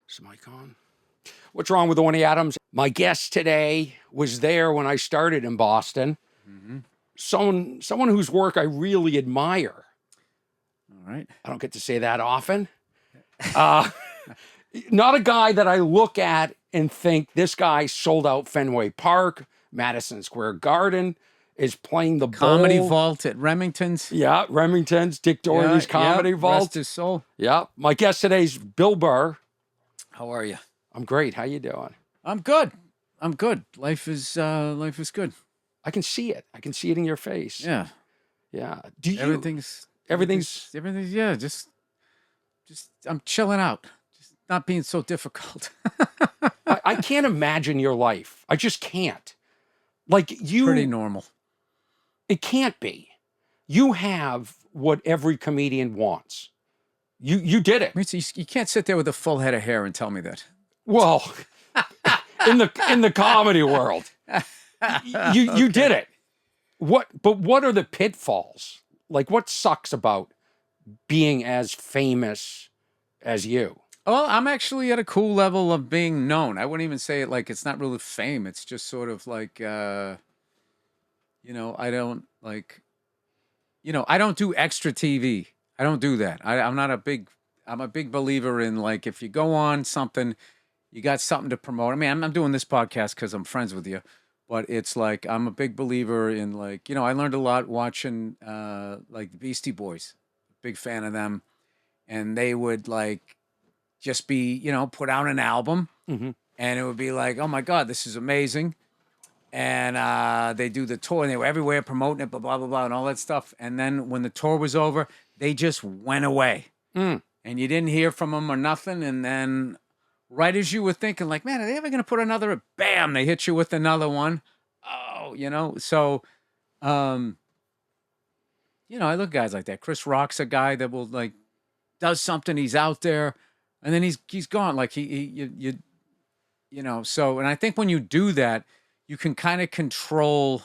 Is the mic on? What's wrong with Orny Adams? My guest today was there when I started in Boston. Mm-hmm. Someone whose work I really admire. All right. I don't get to say that often. Not a guy that I look at and think this guy sold out Fenway Park, Madison Square Garden, is playing the Comedy bowl. Vault at Remington's. Yeah, Remington's, Dick Doherty's Comedy Vault. Rest his soul. Yeah, my guest today is Bill Burr. How are you? I'm great. How you doing? I'm good. I'm good. Life is good. I can see it. I can see it in your face. Yeah. Yeah. Do you? Everything's yeah. Just I'm chilling out. Just not being so difficult. I can't imagine your life. I just can't. Like you. Pretty normal. It can't be. You have what every comedian wants. You did it. I mean, so you can't sit there with a full head of hair and tell me that. Well, in the comedy world, you did it. But what are the pitfalls? Like, what sucks about being as famous as you? Well, I'm actually at a cool level of being known. I wouldn't even say it like it's not really fame. It's just sort of like, I don't like, I don't do extra TV. I don't do that. I'm a big believer in like, if you go on something, you got something to promote. I mean, I'm doing this podcast because I'm friends with you, but it's like, I'm a big believer in like, I learned a lot watching like the Beastie Boys, big fan of them. And they would like just be, put out an album Mm-hmm. and it would be like, oh my God, this is amazing. And they do the tour and they were everywhere promoting it, blah, blah, blah, blah, and all that stuff. And then when the tour was over, they just went away. Mm. And you didn't hear from them or nothing. And then right as you were thinking, like, man, are they ever going to put another? Bam, they hit you with another one. Oh, So, I look at guys like that. Chris Rock's a guy that will like does something. He's out there, and then he's gone. Like So, and I think when you do that, you can kind of control,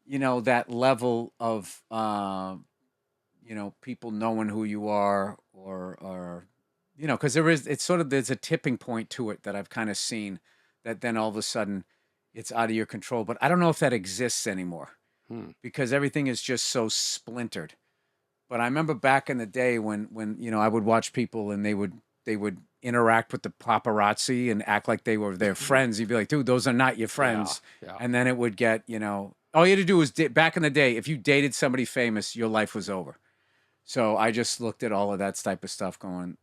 that level of, people knowing who you are or because there's a tipping point to it that I've kind of seen that then all of a sudden it's out of your control. But I don't know if that exists anymore because everything is just so splintered. But I remember back in the day when I would watch people and they would interact with the paparazzi and act like they were their friends. You'd be like, dude, those are not your friends. Yeah. And then it would get, all you had to do was back in the day, if you dated somebody famous, your life was over. So I just looked at all of that type of stuff going,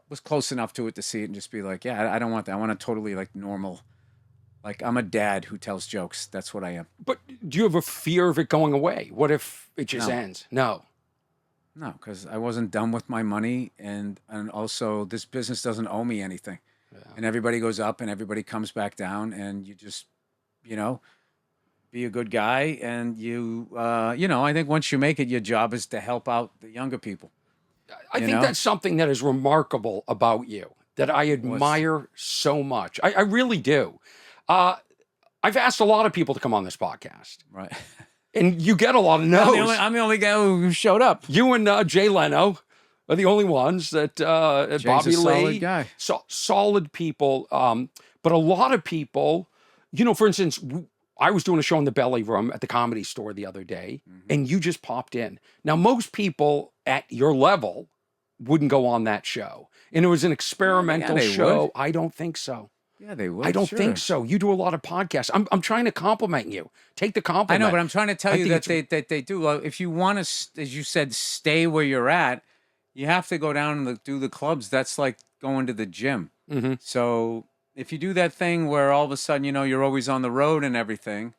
was close enough to it to see it and just be like, yeah, I don't want that. I want a totally like normal, like I'm a dad who tells jokes. That's what I am. But do you have a fear of it going away? What if it just ends? No. No, because I wasn't done with my money. And also this business doesn't owe me anything. Yeah. And everybody goes up and everybody comes back down and you just, be a good guy. And I think once you make it, your job is to help out the younger people. I think that's something that is remarkable about you that I admire so much. I really do. I've asked a lot of people to come on this podcast. Right. And you get a lot of no's. I'm the only guy who showed up. You and Jay Leno are the only ones that Jay's Bobby a solid Lee. guy. Solid people. But a lot of people, for instance, I was doing a show in the Belly Room at the Comedy Store the other day, and you just popped in. Now, most people at your level wouldn't go on that show. And it was an experimental show. Would. I don't think so. Yeah, they would. I don't think so. You do a lot of podcasts. I'm trying to compliment you. Take the compliment. I know, but I'm trying to tell you that they do. Well, if you want to, as you said, stay where you're at, you have to go down and do the clubs. That's like going to the gym. Mm-hmm. So if you do that thing where all of a sudden, you're always on the road and everything,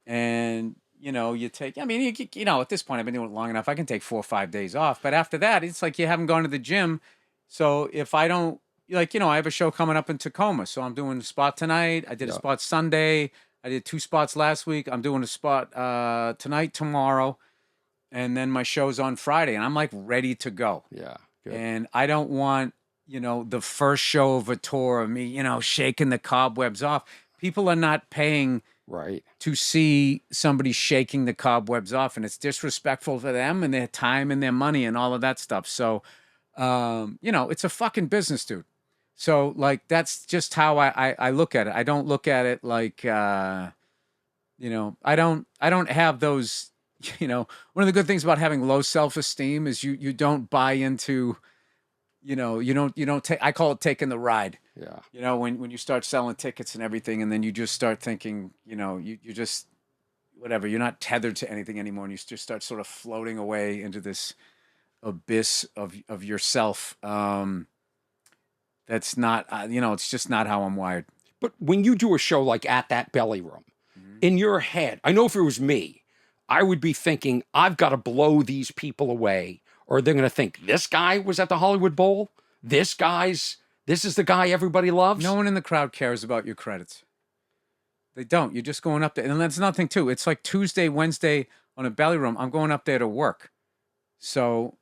and, you take, at this point, I've been doing it long enough. I can take 4 or 5 days off. But after that, it's like you haven't gone to the gym. So if I don't, I have a show coming up in Tacoma. So I'm doing a spot tonight. I did a spot Sunday. I did 2 spots last week. I'm doing a spot tonight, tomorrow. And then my show's on Friday. And I'm like ready to go. Yeah. Good. And I don't want, the first show of a tour of me, shaking the cobwebs off. People are not paying to see somebody shaking the cobwebs off. And it's disrespectful for them and their time and their money and all of that stuff. So You know, it's a fucking business, dude. So like that's just how I look at it. I don't look at it like you know, I don't have those, you know, one of the good things about having low self-esteem is you don't buy into, you know, you don't take, I call it taking the ride. Yeah. You know, when you start selling tickets and everything, and then you just start thinking, you know, you just whatever, you're not tethered to anything anymore, and you just start sort of floating away into this abyss of yourself. That's not, you know, it's just not how I'm wired. But when you do a show like at that belly room, Mhm. in your head, I know if it was me, I would be thinking, I've got to blow these people away, or they're going to think this guy was at the Hollywood Bowl. This is the guy everybody loves. No one in the crowd cares about your credits. They don't. You're just going up there, and that's nothing too. It's like Tuesday, Wednesday on a belly room. I'm going up there to work, so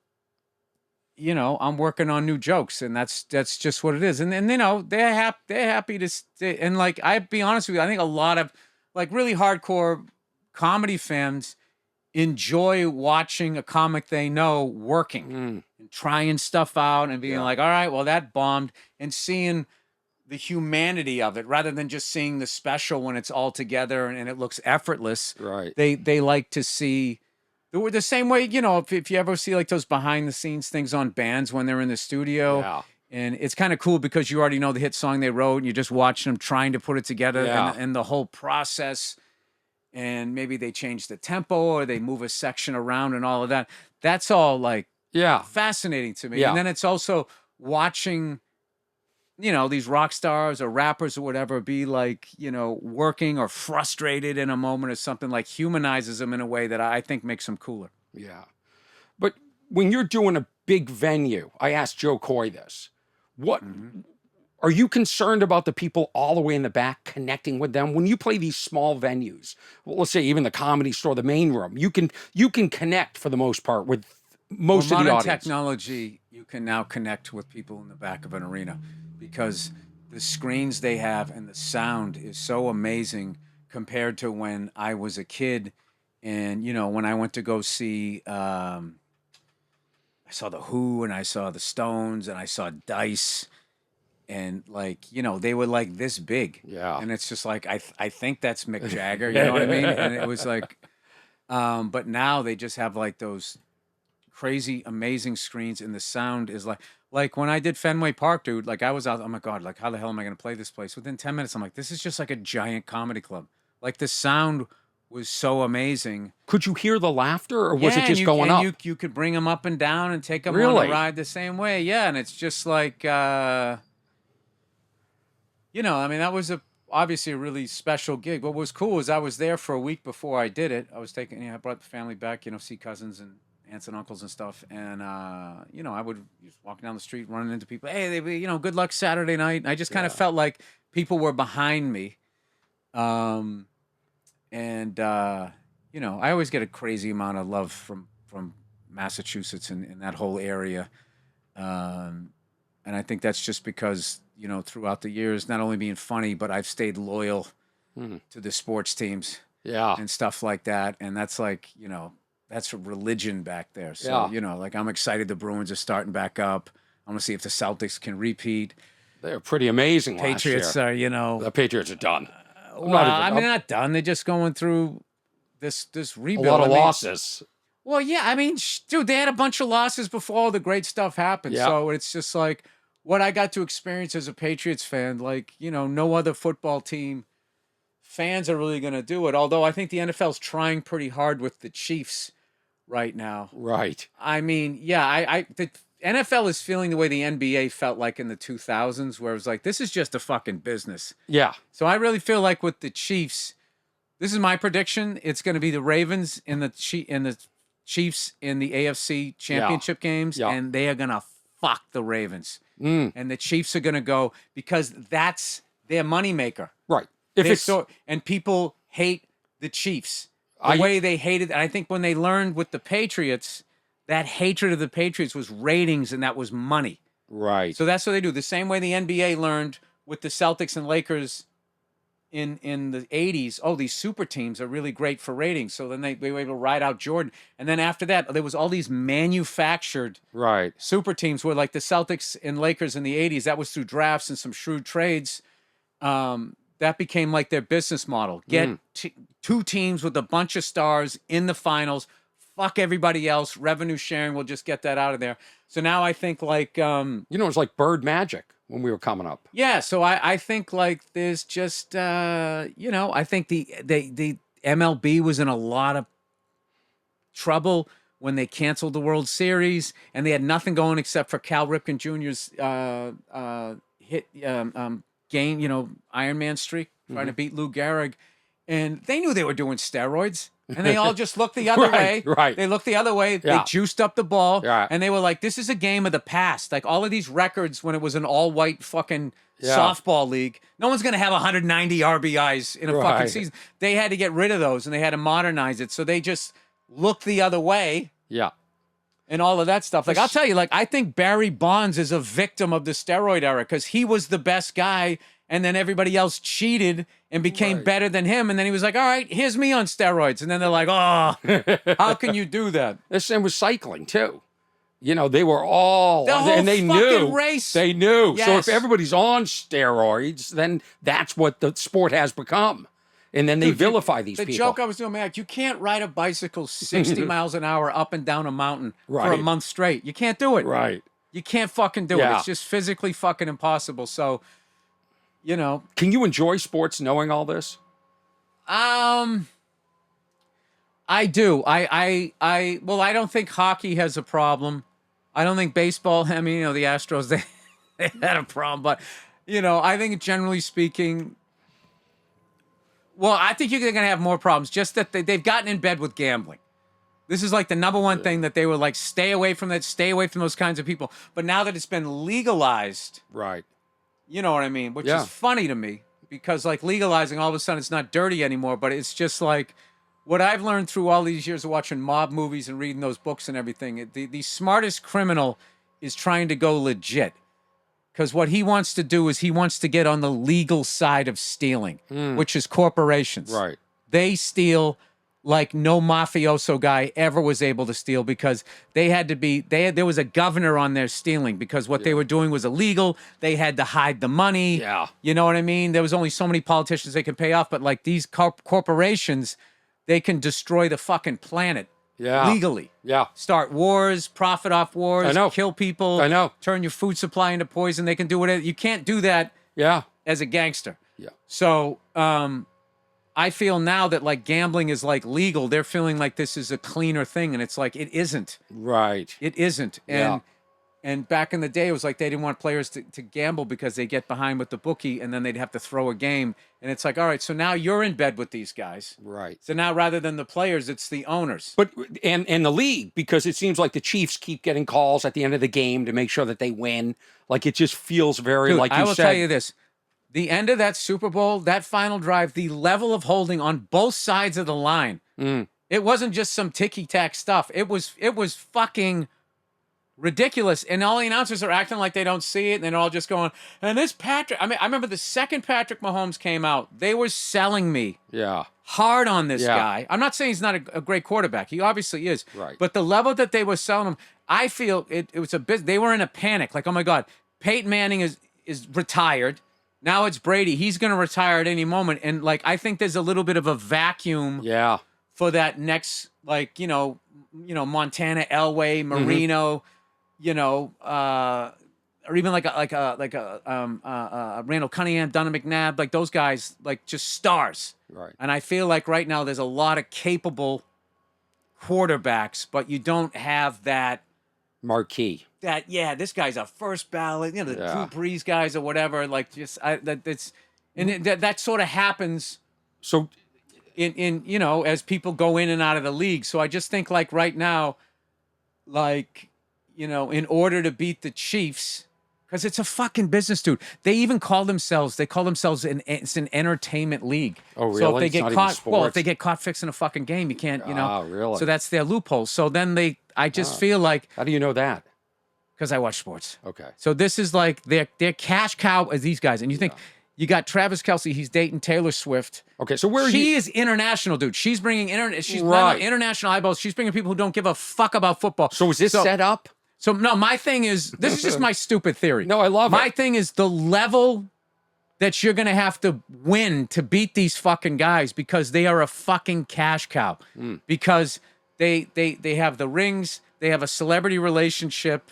you know I'm working on new jokes, and that's just what it is. And then you know they're happy to stay. And like I be honest with you, I think a lot of like really hardcore comedy fans enjoy watching a comic they know working Mm, and trying stuff out and being Yeah. like, all right, well that bombed, and seeing the humanity of it rather than just seeing the special when it's all together and it looks effortless. right. They like to see the same way, you know, if you ever see like those behind the scenes things on bands when they're in the studio. Yeah. And it's kind of cool because you already know the hit song they wrote and you're just watching them trying to put it together Yeah. and the whole process. And maybe they change the tempo or they move a section around and all of that. That's all like Yeah. fascinating to me. Yeah. And then it's also watching, you know, these rock stars or rappers or whatever be like, you know, working or frustrated in a moment or something, like humanizes them in a way that I think makes them cooler. Yeah. But when you're doing a big venue, I asked Joe Coy this. What are you concerned about the people all the way in the back connecting with them? When you play these small venues, well, let's say even the Comedy Store, the main room, you can connect for the most part with most of the Modern audience. technology, you can now connect with people in the back of an arena because the screens they have and the sound is so amazing compared to when I was a kid. And, you know, when I went to go see, I saw The Who and I saw the Stones and I saw Dice. And like, you know, they were like this big. Yeah. And it's just like, I think that's Mick Jagger, you know what I mean? And it was like, but now they just have like those crazy, amazing screens, and the sound is like when I did Fenway Park, dude. Like I was out, oh my god, like how the hell am I going to play this place? Within 10 minutes, I'm like, this is just like a giant comedy club. Like the sound was so amazing. Could you hear the laughter, or was Yeah, it just and going up? You could bring them up and down and take them on Really? a ride the same way. Yeah, and it's just like, you know, I mean, that was obviously a really special gig. What was cool was I was there for a week before I did it. I was taking, you know, I brought the family back, you know, see cousins and aunts and uncles and stuff. And, you know, I would just walk down the street running into people. Hey, you know, good luck Saturday night. And I just kind of felt like people were behind me. You know, I always get a crazy amount of love from Massachusetts and that whole area. And I think that's just because, you know, throughout the years, not only being funny, but I've stayed loyal to the sports teams Yeah. and stuff like that. And that's like, you know, that's a religion back there. So, Yeah. you know, like I'm excited the Bruins are starting back up. I want to see if the Celtics can repeat. They're pretty amazing Patriots last year. are, you know, The Patriots are done. well, I mean, they're not done. They're just going through this a rebuild. lot of I mean, losses. well, yeah, I mean, dude, they had a bunch of losses before all the great stuff happened. Yeah. So it's just like what I got to experience as a Patriots fan, like, you know, no other football team fans are really going to do it. Although I think the NFL's trying pretty hard with the Chiefs right now. Right. I mean, yeah, the NFL is feeling the way the NBA felt like in the 2000s, where it was like, this is just a fucking business. Yeah. So I really feel like with the Chiefs, this is my prediction. It's going to be the Ravens and the Chiefs in the AFC championship games, Yeah. and they are going to fuck the Ravens. Mm. And the Chiefs are going to go because that's their moneymaker. Right. If it's And people hate the Chiefs the way they hated. And I think when they learned with the Patriots, that hatred of the Patriots was ratings and that was money. right. So that's what they do. The same way the NBA learned with the Celtics and Lakers in the 80s, oh, these super teams are really great for ratings. So then they were able to ride out Jordan. And then after that, there was all these manufactured Right. super teams where like the Celtics and Lakers in the 80s, that was through drafts and some shrewd trades. That became like their business model. Get two teams with a bunch of stars in the finals. Fuck everybody else. Revenue sharing. We'll just get that out of there. So now I think like... It's like Bird Magic when we were coming up. Yeah, so I think like there's just I think the MLB was in a lot of trouble when they canceled the World Series and they had nothing going except for Cal Ripken Jr.'s game, Iron Man streak, trying to beat Lou Gehrig, and they knew they were doing steroids. And they all just looked the other way. Right. They looked the other way. Yeah. They juiced up the ball. Yeah. And they were like, this is a game of the past. Like all of these records when it was an all-white fucking softball league, no one's going to have 190 RBIs in a fucking season. They had to get rid of those and they had to modernize it. So they just looked the other way. Yeah. And all of that stuff. Like, I'll tell you, like, I think Barry Bonds is a victim of the steroid era because he was the best guy and then everybody else cheated and became better than him. And then he was like, all right, here's me on steroids. And then they're like, oh, how can you do that? The same with cycling, too. They were all... The whole and they knew. race. They knew. Yes. So if everybody's on steroids, then that's what the sport has become. And then they vilify these people. The joke I was doing, man, you can't ride a bicycle 60 miles an hour up and down a mountain for a month straight. You can't do it. Right. You can't fucking do it. It's just physically fucking impossible. So, Can you enjoy sports knowing all this? I do. I don't think hockey has a problem. I don't think baseball, the Astros, they had a problem. But, I think generally speaking... Well, I think you're going to have more problems. Just that they've gotten in bed with gambling. This is like the number one thing that they were like, stay away from that, stay away from those kinds of people. But now that it's been legalized, right? You know what I mean? Which is funny to me because like legalizing, all of a sudden it's not dirty anymore. But it's just like what I've learned through all these years of watching mob movies and reading those books and everything. The smartest criminal is trying to go legit. Because what he wants to do is he wants to get on the legal side of stealing, which is corporations. Right. They steal like no mafioso guy ever was able to steal because there was a governor on their stealing because what they were doing was illegal. They had to hide the money. Yeah. You know what I mean? There was only so many politicians they could pay off. But like these corporations, they can destroy the fucking planet. Yeah. Legally. Yeah. Start wars, profit off wars, I know. Kill people. I know. Turn your food supply into poison. They can do whatever. You can't do that as a gangster. Yeah. So I feel now that like gambling is like legal. They're feeling like this is a cleaner thing. And it's like, it isn't. Right. It isn't. And back in the day, it was like they didn't want players to gamble because they get behind with the bookie and then they'd have to throw a game. And it's like, all right, so now you're in bed with these guys. Right. So now rather than the players, it's the owners. But and the league, because it seems like the Chiefs keep getting calls at the end of the game to make sure that they win. Like it just feels very Dude, like you I will said. tell you this. The end of that Super Bowl, that final drive, the level of holding on both sides of the line. It wasn't just some ticky-tack stuff. It was fucking ridiculous. And all the announcers are acting like they don't see it, and they're all just going, and this Patrick... I mean, I remember the second Patrick Mahomes came out, they were selling me hard on this guy. I'm not saying he's not a great quarterback. He obviously is. Right. But the level that they were selling him, I feel it was a bit... They were in a panic. Like, oh my God, Peyton Manning is retired. Now it's Brady. He's going to retire at any moment. And, like, I think there's a little bit of a vacuum for that next, like, Montana, Elway, Marino, or even like a Randall Cunningham, Donovan McNabb, like those guys, like just stars. Right. And I feel like right now there's a lot of capable quarterbacks, but you don't have that marquee. This guy's a first ballot, the Drew Brees guys or whatever. Like just that sort of happens. So in as people go in and out of the league. So I just think like right now, like, in order to beat the Chiefs, because it's a fucking business, dude. They call themselves it's an entertainment league. Oh, really? So if they It's get not even caught, sports? if they get caught fixing a fucking game, you can't, really? So that's their loophole. So then I just feel like, how do you know that? because I watch sports. Okay. So this is like their cash cow as these guys. And you think You got Travis Kelce. He's dating Taylor Swift. Okay, so where She is international, dude. She's bringing she's Right. international eyeballs. She's bringing people who don't give a fuck about football. So is this set up? So no, my thing is, this is just my stupid theory. No, I love it. My thing is the level that you're going to have to win to beat these fucking guys because they are a fucking cash cow. Because they have the rings, they have a celebrity relationship,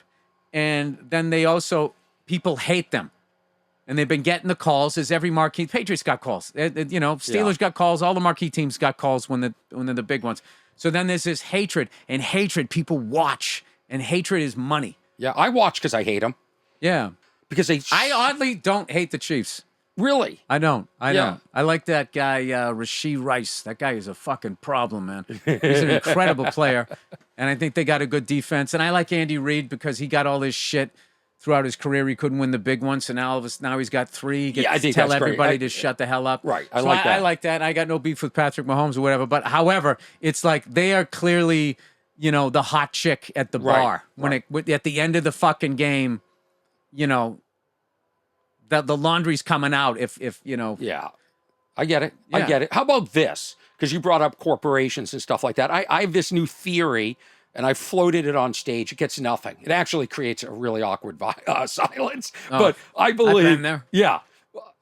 and then they also, people hate them. And they've been getting the calls as every marquee. Patriots got calls. You know, Steelers got calls. All the marquee teams got calls when they're the big ones. So then there's this hatred, and hatred people watch, and hatred is money. Yeah, I watch because I hate them. Yeah, Because I oddly don't hate the Chiefs. Really? I don't. I don't. I like that guy, Rashee Rice. That guy is a fucking problem, man. He's an incredible player, and I think they got a good defense. And I like Andy Reid because he got all this shit throughout his career. He couldn't win the big one, so now he's got 3. He gets I to think tell that's great. everybody to shut the hell up. Right. I like that. I got no beef with Patrick Mahomes or whatever. But however, it's like they are clearly, you know, the hot chick at the bar at the end of the fucking game. You know, the laundry's coming out. If you know. Yeah, I get it. Yeah. I get it. How about this? Because you brought up corporations and stuff like that. I have this new theory, and I floated it on stage. It gets nothing. It actually creates a really awkward silence. But I believe, I've been there. Yeah,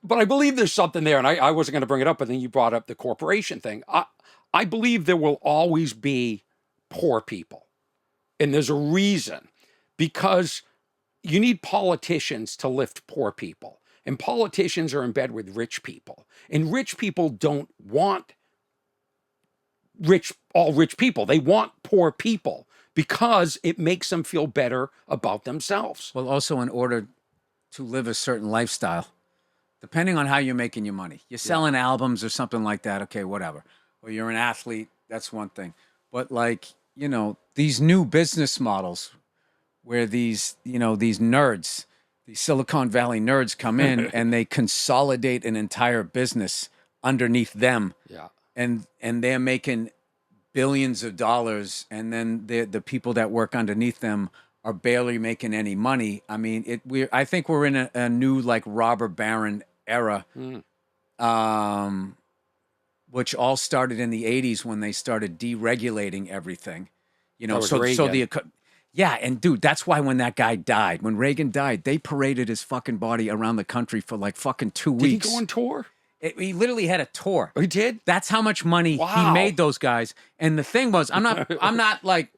but I believe there's something there. And I wasn't going to bring it up, but then you brought up the corporation thing. I believe there will always be poor people, and there's a reason, because you need politicians to lift poor people. And politicians are in bed with rich people. And rich people don't want all rich people. They want poor people because it makes them feel better about themselves. Well, also in order to live a certain lifestyle, depending on how you're making your money. You're selling albums or something like that, okay, whatever. Or you're an athlete, that's one thing. But like, you know, these new business models where these nerds, these Silicon Valley nerds come in and they consolidate an entire business underneath them. Yeah. And they're making billions of dollars, and then the people that work underneath them are barely making any money. I mean, I think we're in a new like robber baron era, which all started in the 80s when they started deregulating everything. You know, yeah, and dude, that's why when that guy died, when Reagan died, they paraded his fucking body around the country for like fucking 2 weeks. Did he go on tour? He literally had a tour. Oh, he did? That's how much money he made those guys. And the thing was, I'm not like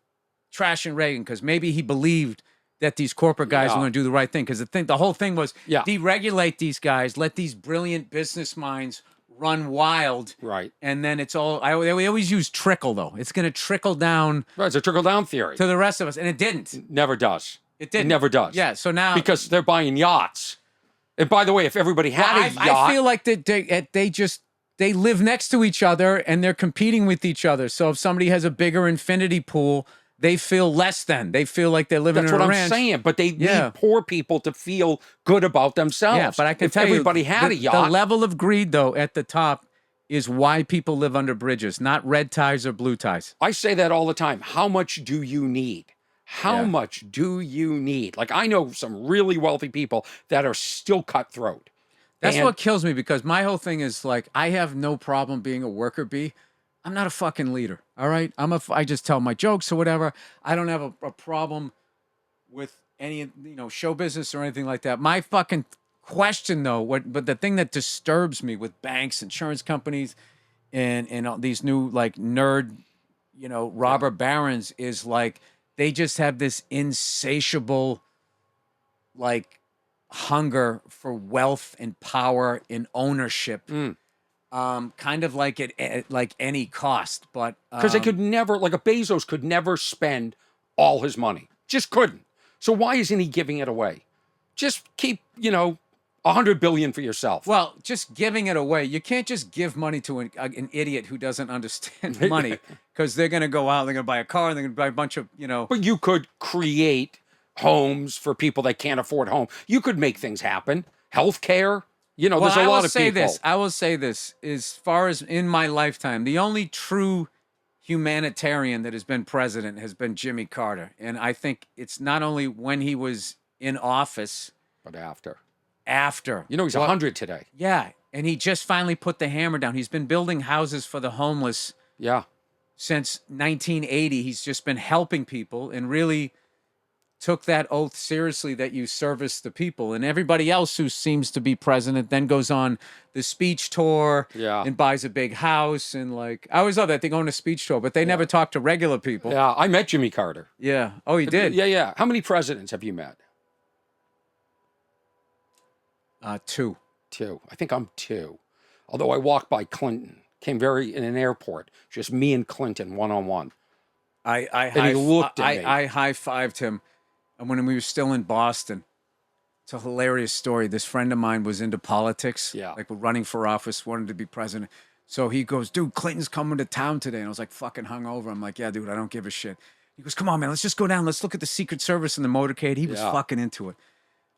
trashing Reagan because maybe he believed that these corporate guys were going to do the right thing. Because the whole thing was deregulate these guys, let these brilliant business minds run wild. Right. And then it's all, we always use trickle though. It's going to trickle down. Right, it's a trickle-down theory. To the rest of us. And it didn't. It never does. It didn't. It never does. Yeah, so now. Because they're buying yachts. And by the way, if everybody had a yacht. I feel like they live next to each other and they're competing with each other. So if somebody has a bigger infinity pool, they feel less than. They feel like they're living in a ranch. That's what I'm saying. But they need poor people to feel good about themselves. Yeah, but I can tell everybody you, had a yacht. The level of greed, though, at the top is why people live under bridges, not red ties or blue ties. I say that all the time. How much do you need? How much do you need? Like, I know some really wealthy people that are still cutthroat. That's what kills me, because my whole thing is like, I have no problem being a worker bee. I'm not a fucking leader, all right? I just tell my jokes or whatever. I don't have a problem with any, show business or anything like that. My fucking question, though, but the thing that disturbs me with banks, insurance companies, and all these new, like, nerd, robber barons is, like, they just have this insatiable, like, hunger for wealth and power and ownership. Kind of like at like any cost, but because they could never, like a Bezos could never spend all his money, just couldn't. So why isn't he giving it away? Just keep, $100 billion for yourself. Well, just giving it away. You can't just give money to an idiot who doesn't understand money, because they're going to go out, they're going to buy a car, they're going to buy a bunch of, But you could create homes for people that can't afford home. You could make things happen. Healthcare. There's a lot of people. I will say this, as far as in my lifetime, the only true humanitarian that has been president has been Jimmy Carter. And I think it's not only when he was in office, but after. after. You know, he's What- 100 today. Yeah, and he just finally put the hammer down. He's been building houses for the homeless Yeah. since 1980. He's just been helping people and really took that oath seriously that you service the people. And everybody else who seems to be president then goes on the speech tour Yeah. and buys a big house. And like, I always love that they go on a speech tour, but they never talk to regular people. Yeah. I met Jimmy Carter. Yeah. Oh, he did? Yeah. Yeah. How many presidents have you met? 2. 2. I think I'm 2. Although I walked by Clinton, came in an airport, just me and Clinton one-on-one. And he looked at me. I high-fived him when we were still in Boston. It's a hilarious story. This friend of mine was into politics, like running for office, wanted to be president. So he goes, dude, Clinton's coming to town today. And I was like fucking hungover. I'm like, yeah, dude, I don't give a shit. He goes, come on, man, let's just go down. Let's look at the Secret Service and the motorcade. He was fucking into it.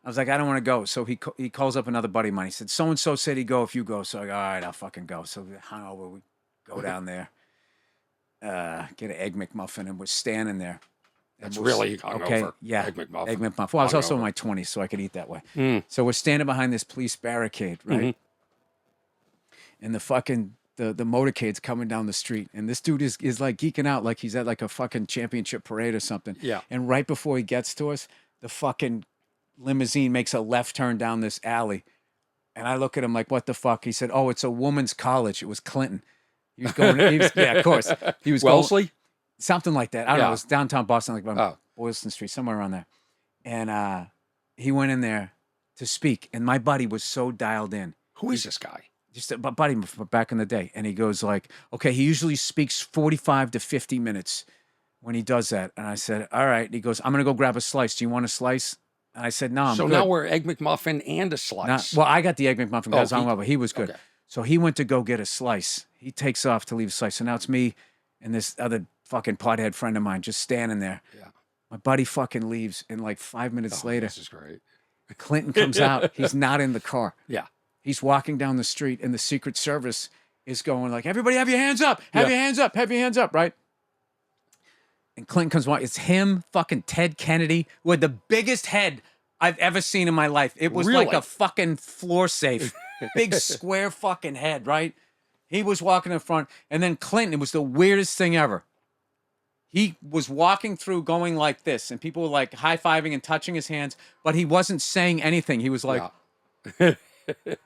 I was like, I don't want to go. So he calls up another buddy of mine. He said, so-and-so said he'd go if you go. So I go, all right, I'll fucking go. So we hungover, we go down there, get an Egg McMuffin, and we're standing there. That's really hungover. Okay, yeah. Egg McMuffin. Egg McMuffin. Well, I was also in my 20s, so I could eat that way. So we're standing behind this police barricade, right? And the fucking the motorcade's coming down the street, and this dude is like geeking out, like he's at like a fucking championship parade or something. Yeah. And right before he gets to us, the fucking limousine makes a left turn down this alley, and I look at him like, "What the fuck?" He said, "Oh, it's a woman's college. It was Clinton." He was going. Yeah, of course. He was Wellesley? going, something like that. I don't know. It was downtown Boston, like Oh. Boylston Street, somewhere around there. And he went in there to speak, and my buddy was so dialed in. Who is this guy? Just a buddy from back in the day, and he goes like, "Okay, he usually speaks 45 to 50 minutes when he does that." And I said, "All right." And he goes, "I'm gonna go grab a slice. Do you want a slice?" And I said, "No, I'm So good." now we're Egg McMuffin and a slice. Well, I got the Egg McMuffin because he was good. Okay. So he went to go get a slice. He takes off to leave a slice. So now it's me and this other fucking pothead friend of mine just standing there. Yeah. My buddy fucking leaves, and like 5 minutes later, This is great. Clinton comes out. He's not in the car. Yeah. He's walking down the street, and the Secret Service is going like, "Everybody have your hands up. Have your hands up. Have your hands up," right? And Clinton comes walking. It's him, fucking Ted Kennedy, with the biggest head I've ever seen in my life. It was like Really? a fucking floor safe. Big square fucking head, right? He was walking in front, and then Clinton, it was the weirdest thing ever. He was walking through going like this, and people were like high-fiving and touching his hands, but he wasn't saying anything. He was like, and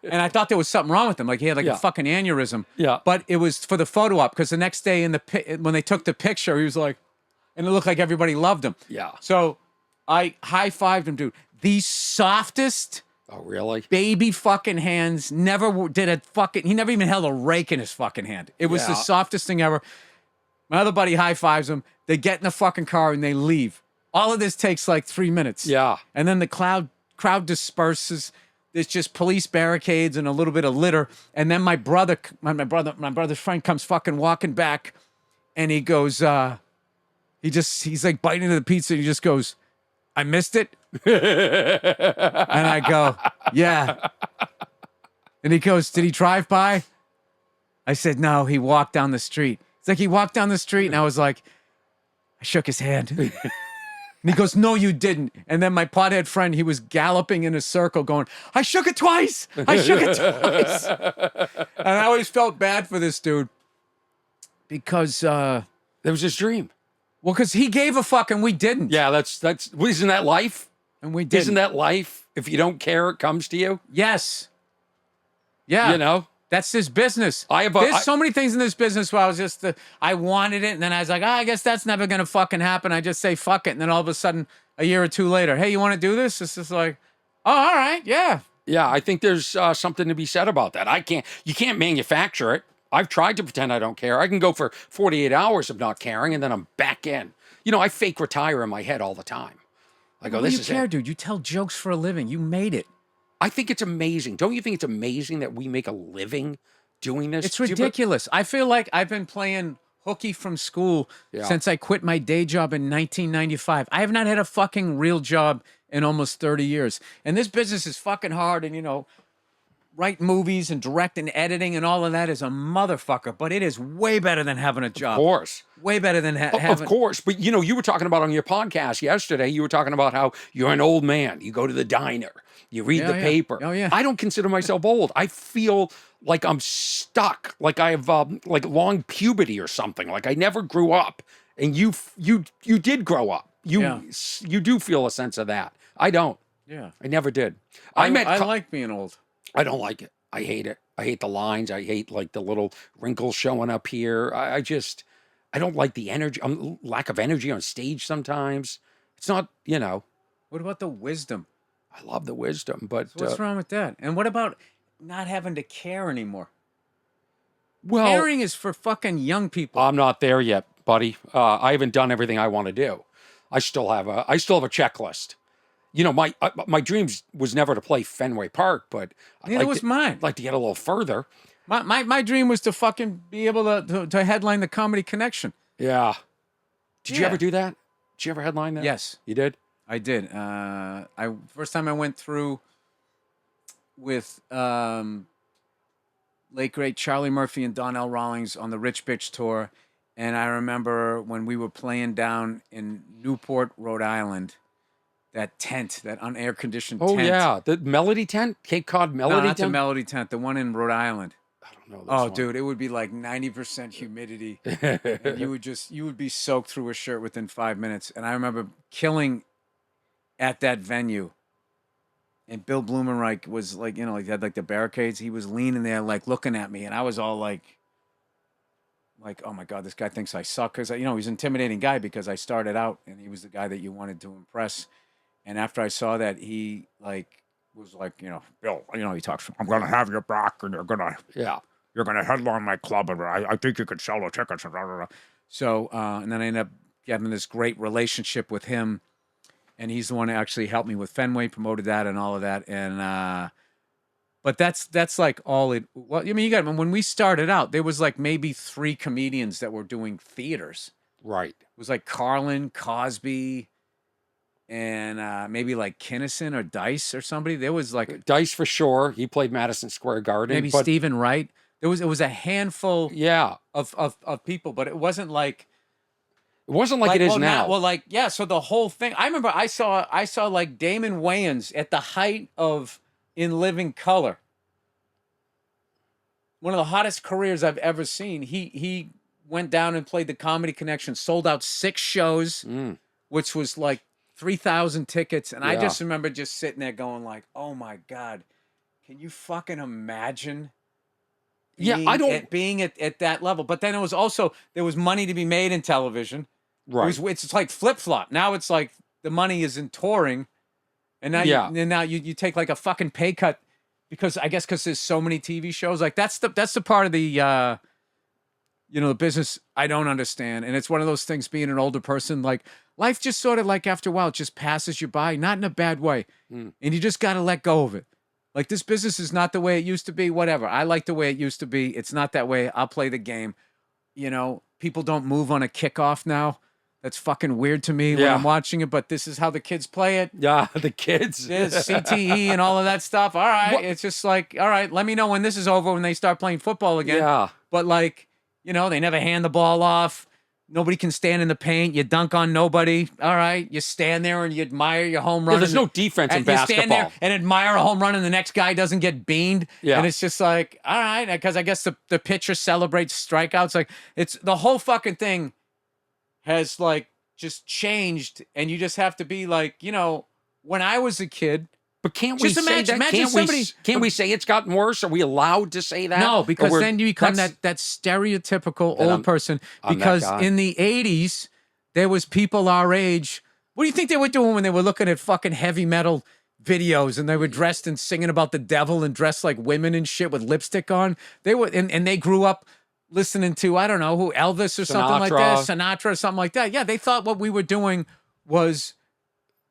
I thought there was something wrong with him. Like he had like a fucking aneurysm. Yeah. But it was for the photo op, because the next day when they took the picture, he was like, and it looked like everybody loved him. Yeah. So I high-fived him, dude. The softest Oh, really? baby fucking hands. Never did a fucking, he never even held a rake in his fucking hand. It was the softest thing ever. My other buddy high-fives him. They get in the fucking car and they leave. All of this takes like 3 minutes. Yeah. And then the crowd disperses. There's just police barricades and a little bit of litter. And then my brother's friend comes fucking walking back, and he goes, he's like biting into the pizza, and he just goes, "I missed it." And I go, "Yeah." And he goes, "Did he drive by?" I said, "No, he walked down the street." It's like he walked down the street, and I was like, I shook his hand. And he goes, "No, you didn't." And then my pothead friend, he was galloping in a circle going, "I shook it twice. I shook it twice." And I always felt bad for this dude because, That was his dream. well, because he gave a fuck and we didn't. Yeah, isn't that life? And we didn't. Isn't that life? If you don't care, it comes to you. Yes. Yeah. You know? That's his business. There's so many things in this business where I was just, I wanted it, and then I was like, I guess that's never going to fucking happen. I just say fuck it. And then all of a sudden, a year or two later, "Hey, you want to do this?" It's just like, "Oh, all right, yeah." Yeah, I think there's something to be said about that. You can't manufacture it. I've tried to pretend I don't care. I can go for 48 hours of not caring, and then I'm back in. You know, I fake retire in my head all the time. I go, What this do you is care, it. dude? You tell jokes for a living. You made it. I think it's amazing. Don't you think it's amazing that we make a living doing this? It's ridiculous. I feel like I've been playing hooky from school since I quit my day job in 1995. I have not had a fucking real job in almost 30 years. And this business is fucking hard. And, you know, write movies and direct and editing and all of that is a motherfucker, but it is way better than having a job. Of course. Way better than Of having. course. But, you know, you were talking about on your podcast yesterday, you were talking about how you're an old man. You go to the diner, you read the paper. Oh, yeah. I don't consider myself old. I feel like I'm stuck, like I have like long puberty or something. Like I never grew up. And you did grow up. You do feel a sense of that. I don't. Yeah. I never did. I like being old. I don't like it. I hate it. I hate the lines. I hate like the little wrinkles showing up here. I don't like the energy, lack of energy on stage sometimes. It's not, you know. What about the wisdom? I love the wisdom, but So what's wrong with that? And what about not having to care anymore? well, Caring is for fucking young people. I'm not there yet, buddy. I haven't done everything I want to do. I still have a checklist. You know, my dreams was never to play Fenway Park, but Neither was mine. I'd like to get a little further. My dream was to fucking be able to headline the Comedy Connection. Yeah. Did you ever do that? Did you ever headline that? Yes. You did? I did. First time I went through with late great Charlie Murphy and Donnell Rawlings on the Rich Bitch tour, and I remember when we were playing down in Newport, Rhode Island, that tent, that unair conditioned tent. Oh yeah, the Melody tent, Cape Cod Melody No, not tent. the Melody tent, the one in Rhode Island. I don't know. Oh, dude, it would be like 90% humidity, and you would be soaked through a shirt within 5 minutes. And I remember killing at that venue. And Bill Blumenreich was like, you know, like had like the barricades. He was leaning there, like looking at me, and I was all like, oh my God, this guy thinks I suck, because you know he's an intimidating guy because I started out and he was the guy that you wanted to impress. And after I saw that, he like was like, you know, Bill, you know, he talks, I'm gonna have your back, and you're gonna headline my club, and I think you could sell the tickets. And blah, blah, blah. So, and then I ended up having this great relationship with him. And he's the one who actually helped me with Fenway, promoted that and all of that. And but that's like all it. Well, I mean, you got when we started out, there was like maybe 3 comedians that were doing theaters. Right. It was like Carlin, Cosby, and maybe like Kinnison or Dice or somebody. There was like Dice for sure. He played Madison Square Garden. maybe Stephen Wright. It was a handful. Yeah. Of people, but it wasn't like. It wasn't like it is now. So the whole thing. I remember I saw like Damon Wayans at the height of In Living Color. One of the hottest careers I've ever seen. He went down and played the Comedy Connection, sold out 6 shows, which was like 3,000 tickets. And I just remember just sitting there going like, oh my God, can you fucking imagine? Being at that level. But then it was also, there was money to be made in television. Right. It's like flip-flop. Now it's like the money is in touring, and now you take like a fucking pay cut because there's so many TV shows. Like that's the part of the the business I don't understand. And it's one of those things, being an older person, like life just sort of like after a while it just passes you by, not in a bad way. And you just got to let go of it. Like this business is not the way it used to be, whatever. I like the way it used to be. It's not that way. I'll play the game. You know, people don't move on a kickoff now. That's fucking weird to me when I'm watching it, but this is how the kids play it. Yeah, the kids. There's CTE and all of that stuff. All right. It's just like, all right, let me know when this is over, when they start playing football again. Yeah. But like, you know, they never hand the ball off. Nobody can stand in the paint. You dunk on nobody. All right. You stand there and you admire your home run. Yeah, there's no defense in basketball. You stand there and admire a home run and the next guy doesn't get beamed. Yeah. And it's just like, all right. Because I guess the pitcher celebrates strikeouts. Like it's the whole fucking thing has like just changed. And you just have to be like, you know, when I was a kid. But can't we say that? Can't we say it's gotten worse? Are we allowed to say that? No, because then you become that stereotypical old person. Because in the 80s, there was people our age. What do you think they were doing when they were looking at fucking heavy metal videos and they were dressed and singing about the devil and dressed like women and shit with lipstick on? They were and they grew up listening to, I don't know, who, Elvis or something like that, Sinatra or something like that. Yeah, they thought what we were doing was...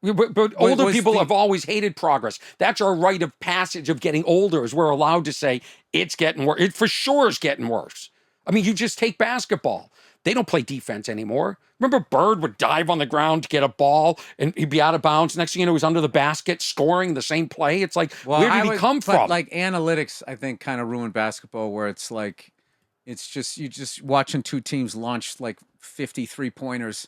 But older people have always hated progress. That's our rite of passage of getting older, is we're allowed to say it's getting worse. It for sure is getting worse. I mean, you just take basketball. They don't play defense anymore. Remember, Bird would dive on the ground to get a ball and he'd be out of bounds. Next thing you know, he's under the basket scoring the same play. It's like, where did he come from? But like analytics, I think kind of ruined basketball where it's like, it's just, you just watching two teams launch like 50 3-pointers.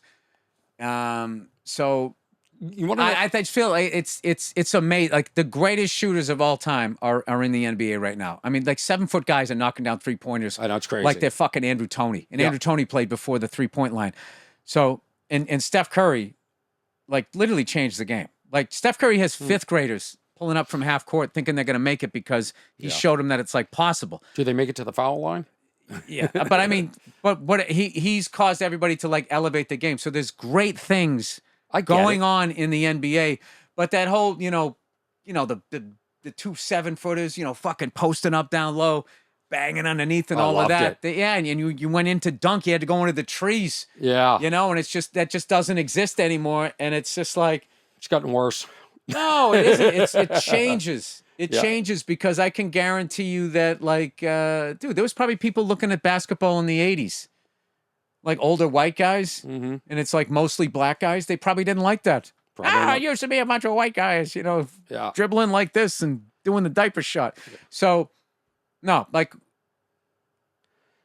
So You want to know? I just feel like it's amazing. Like the greatest shooters of all time are in the NBA right now. I mean, like 7-foot guys are knocking down 3-pointers. I know, it's crazy. Like they're fucking Andrew Toney. And Yeah. Andrew Toney played before the 3-point line. So and Steph Curry, like literally changed the game. Like Steph Curry has fifth graders pulling up from half court thinking they're gonna make it because he showed them that it's like possible. Do they make it to the foul line? Yeah, but I mean, but he's caused everybody to like elevate the game. So there's great things going on in the NBA, but that whole the 2 7-footers, fucking posting up down low, banging underneath and all of that. And you went into dunk, you had to go into the trees. Yeah, and it's just that just doesn't exist anymore, and it's just like it's gotten worse. No, it isn't. It changes. It changes because I can guarantee you that, like, dude, there was probably people looking at basketball in the 80s, like older white guys, and it's like mostly black guys. They probably didn't like that. It used to be a bunch of white guys, dribbling like this and doing the diaper shot. So, no, like,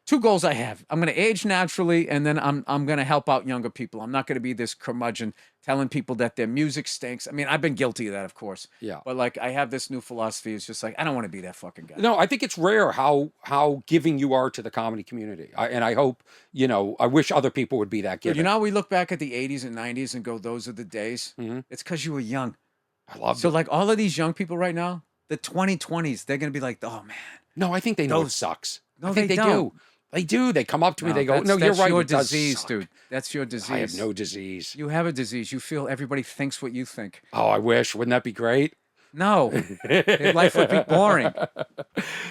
2 goals I have. I'm going to age naturally, and then I'm going to help out younger people. I'm not going to be this curmudgeon telling people that their music stinks. I mean, I've been guilty of that, of course. Yeah. But like, I have this new philosophy. It's just like, I don't want to be that fucking guy. No, I think it's rare how giving you are to the comedy community. And I hope, I wish other people would be that giving. Dude, we look back at the 80s and 90s and go, those are the days. It's because you were young. I love So like all of these young people right now, the 2020s, they're going to be like, oh man. No, I think they know it sucks. No, I think they don't. do. They do. They come up to me. They go, "No, you're right. That's your it does disease, suck." dude. That's your disease. I have no disease. You have a disease. You feel everybody thinks what you think. Oh, I wish. Wouldn't that be great? No, life would be boring.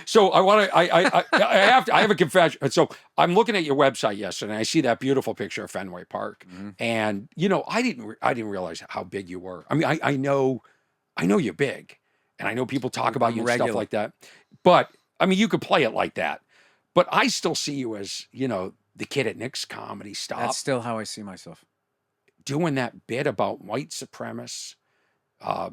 So I want to. I have a confession. So I'm looking at your website yesterday, and I see that beautiful picture of Fenway Park, and I didn't realize how big you were. I mean, I know you're big, and I know people talk about you and stuff like that. But I mean, you could play it like that. But I still see you as, the kid at Nick's Comedy Stop. That's still how I see myself. Doing that bit about white supremacists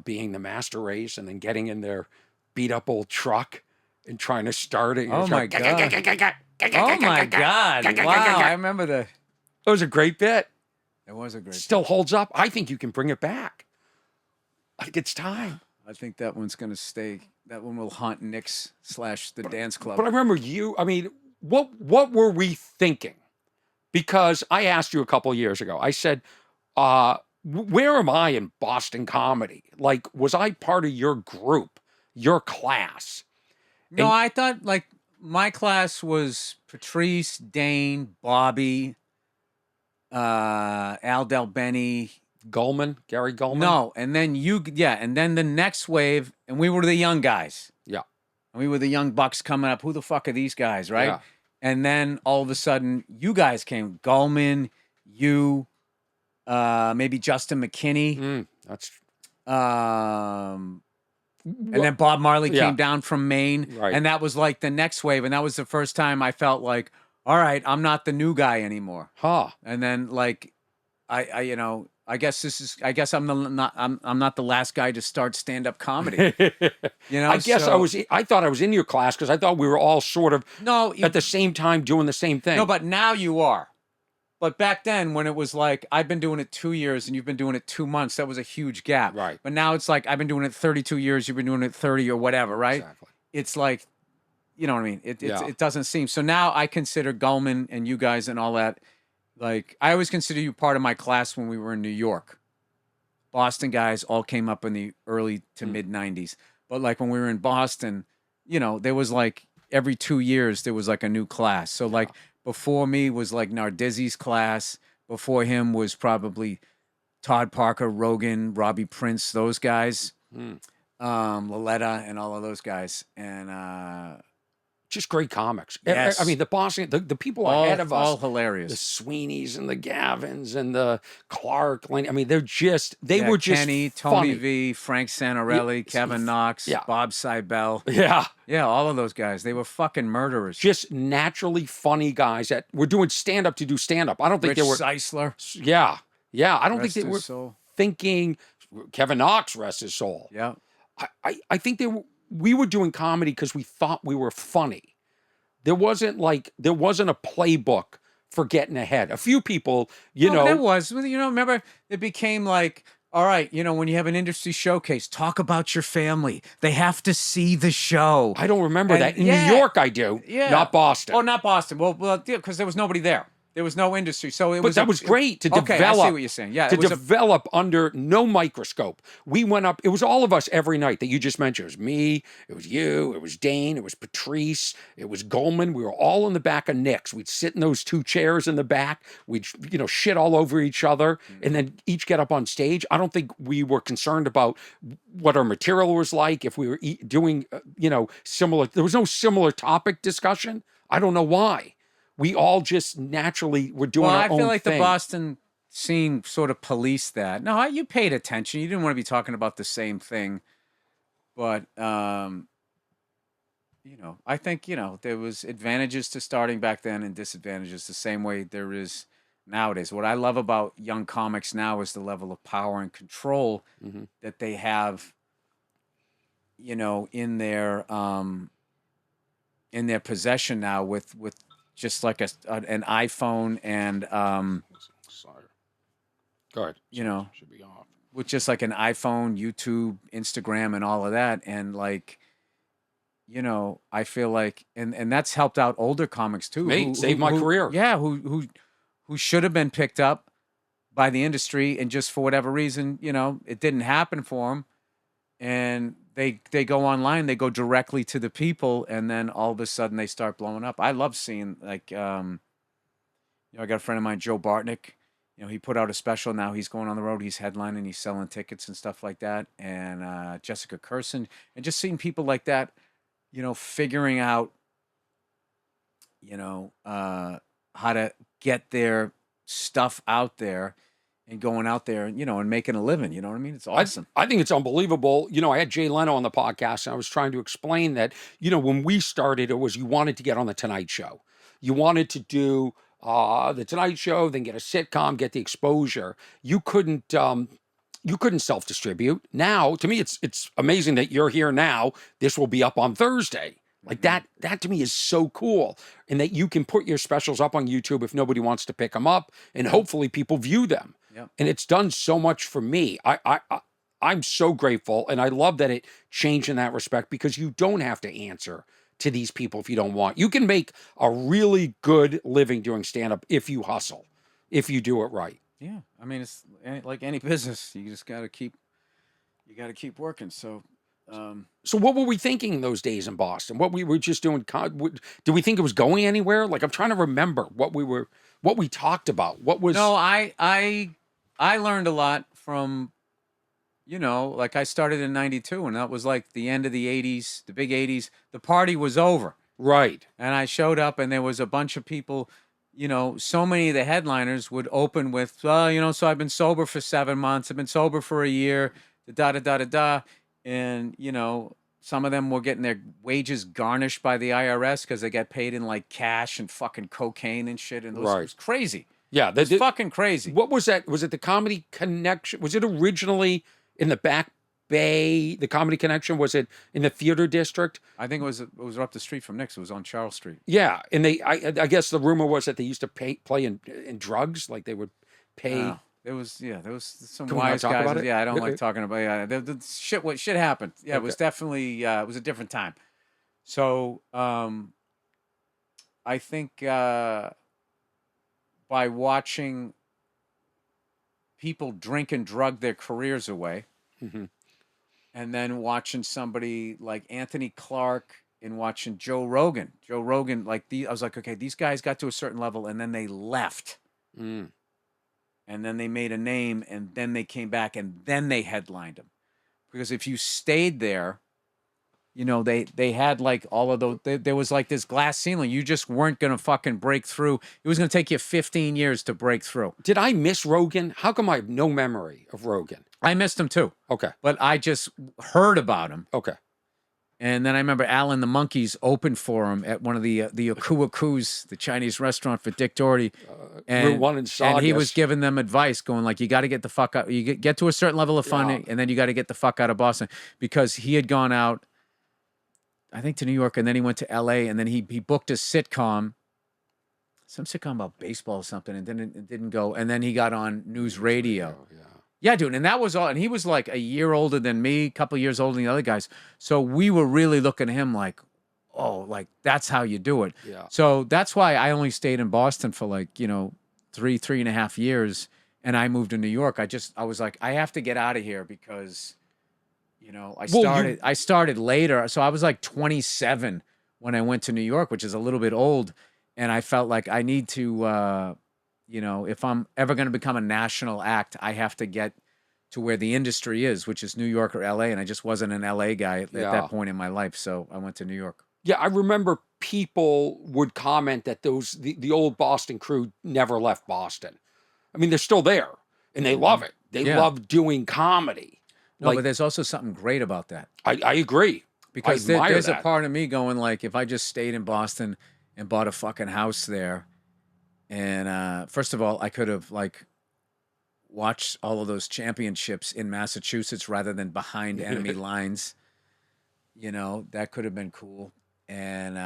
being the master race and then getting in their beat up old truck and trying to start it. Oh, my God. Oh, my God. Wow, I remember that. It was a great bit. It was a great bit. Still holds up. I think you can bring it back. I think it's time. I think that one's going to stay. That one will haunt Nick's / the dance club. But I remember what were we thinking? Because I asked you a couple years ago, I said, where am I in Boston comedy? Like, was I part of your group, your class? No, I thought like my class was Patrice, Dane, Bobby, Al Del Benny, Gary Gulman? No, and then and then the next wave, and we were the young guys. Yeah. And we were the young bucks coming up. Who the fuck are these guys, right? Yeah. And then all of a sudden, you guys came. Gulman, maybe Justin McKinney. That's and then Bob Marley came down from Maine. Right. And that was like the next wave. And that was the first time I felt like, all right, I'm not the new guy anymore. Huh. And then like I guess I'm not the last guy to start stand-up comedy. I thought I was in your class because I thought we were all sort of at the same time doing the same thing. No, but now you are. But back then when it was like I've been doing it 2 years and you've been doing it 2 months, that was a huge gap. Right. But now it's like I've been doing it 32 years, you've been doing it 30 or whatever, right? Exactly. It's like, you know what I mean? It doesn't seem. So now I consider Gulman and you guys and all that. Like, I always consider you part of my class when we were in New York. Boston guys all came up in the early to mid 90s. But like when we were in Boston, there was like every 2 years, there was like a new class. So like before me was like Nardizzi's class. Before him was probably Todd Parker, Rogan, Robbie Prince, those guys. Loletta and all of those guys. And just great comics. Yes. I mean, the Boston, the people ahead of us, all the hilarious. Sweeneys and the Gavins and the Clark Lane. I mean, they Yeah, were just Kenny, Tony funny. V, Frank Yeah, Santarelli, Kevin Knox, yeah, Bob Seibel. yeah. Yeah, all of those guys. They were fucking murderers. Just naturally funny guys that were doing stand up to do stand up. I don't think Rich they were. Seisler, Yeah, yeah. I don't think rest they his were soul. thinking. Kevin Knox, rest his soul. Yeah. I think we were doing comedy because we thought we were funny. There wasn't a playbook for getting ahead. A few people, But there was, remember, it became like, all right, when you have an industry showcase, talk about your family. They have to see the show. I don't remember And that. In New York, I do. Yeah. Not Boston. Oh, not Boston. Well, because there was nobody there. There was no industry. So But that was great to develop. Okay, I see what you're saying. Yeah, to develop under no microscope. We went up. It was all of us every night that you just mentioned. It was me. It was you. It was Dane. It was Patrice. It was Goldman. We were all in the back of Nick's. We'd sit in those 2 chairs in the back. We'd shit all over each other, and then each get up on stage. I don't think we were concerned about what our material was like. If we were doing similar. There was no similar topic discussion. I don't know why. We all just naturally were doing our own thing. I feel like the Boston scene sort of policed that. No, you paid attention. You didn't want to be talking about the same thing. But, I think, there was advantages to starting back then and disadvantages the same way there is nowadays. What I love about young comics now is the level of power and control that they have, in their possession now with just like an iPhone and Sorry. Go ahead. Should be off. With just like an iPhone, YouTube, Instagram, and all of that, and like, I feel like, and that's helped out older comics too. Me, saved my career. Yeah, who should have been picked up by the industry, and just for whatever reason, it didn't happen for them, and they go online, they go directly to the people, and then all of a sudden they start blowing up. I love seeing like, I got a friend of mine, Joe Bartnick. He put out a special. Now he's going on the road. He's headlining. He's selling tickets and stuff like that. And Jessica Curson, and just seeing people like that, figuring out, how to get their stuff out there. And going out there, and making a living, you know what I mean? It's awesome. I think it's unbelievable. I had Jay Leno on the podcast, and I was trying to explain that, when we started, it was you wanted to get on the Tonight Show. You wanted to do the Tonight Show, then get a sitcom, get the exposure. You couldn't self-distribute. Now, to me, it's amazing that you're here now. This will be up on Thursday. Like that to me is so cool. And that you can put your specials up on YouTube if nobody wants to pick them up, and hopefully people view them. Yep. And it's done so much for me. I'm so grateful, and I love that it changed in that respect, because you don't have to answer to these people if you don't want. You can make a really good living doing stand-up if you hustle, if you do it right. Yeah. I mean, it's like any business. You just got to keep working. So what were we thinking those days in Boston? What we were just doing? Did we think it was going anywhere? Like, I'm trying to remember what we talked about. What was? No, I learned a lot from, like I started in 92, and that was like the end of the 80s, the big 80s. The party was over. Right. And I showed up, and there was a bunch of people, so many of the headliners would open with, so I've been sober for 7 months. I've been sober for a year, da-da-da-da-da. And, some of them were getting their wages garnished by the IRS because they got paid in like cash and fucking cocaine and shit. And it was crazy. Yeah. It was fucking crazy. What was that? Was it the Comedy Connection? Was it originally in the Back Bay? The Comedy Connection? Was it in the Theater District? I think it was up the street from Nick's. It was on Charles Street. Yeah. And I guess the rumor was that they used to play in drugs. Like they would pay. Oh. There was some Can we not wise talk guys. about it? Yeah, I don't like talking about. Yeah, the shit happened. Yeah, it was definitely it was a different time. So I think by watching people drink and drug their careers away, and then watching somebody like Anthony Clark and watching Joe Rogan, like I was like, okay, these guys got to a certain level and then they left. And then they made a name, and then they came back, and then they headlined them. Because if you stayed there, you know, they had like all of those. There was like this glass ceiling. You just weren't gonna fucking break through. It was gonna take you 15 years to break through. Did I miss Rogan? How come I have no memory of Rogan? I missed him too, Okay. but I just heard about him. Okay. And then I remember Alan the Monkeys opened for him at one of the Akuakus, the Chinese restaurant for Dick Doherty. Route 1 in And he Saugus. was giving them advice, going like, you got to get the fuck out. You get to a certain level of funding, and then you got to get the fuck out of Boston, because he had gone out, I think, to New York, and then he went to L.A., and then he booked a sitcom, some sitcom about baseball or something, and then it didn't go. And then he got on news radio. Yeah. Yeah, dude, and that was all. And he was like a year older than me, a couple of years older than the other guys. So we were really looking at him like, oh, like that's how you do it. Yeah. So that's why I only stayed in Boston for like, you know, 3.5 years, and I moved to New York. I was like, I have to get out of here because, you know, I started later. So I was like 27 when I went to New York, which is a little bit old, and I felt like I need to. You know, if I'm ever going to become a national act, I have to get to where the industry is, which is New York or LA. And I just wasn't an LA guy at that point in my life. So I went to New York. Yeah, I remember people would comment that the old Boston crew never left Boston. I mean, they're still there and they love it. They love doing comedy. No, but there's also something great about that. I agree. Because I admire there's that. a part of me going like, if I just stayed in Boston and bought a fucking house there, and first of all, I could have like watched all of those championships in Massachusetts rather than behind enemy lines. You know, that could have been cool. And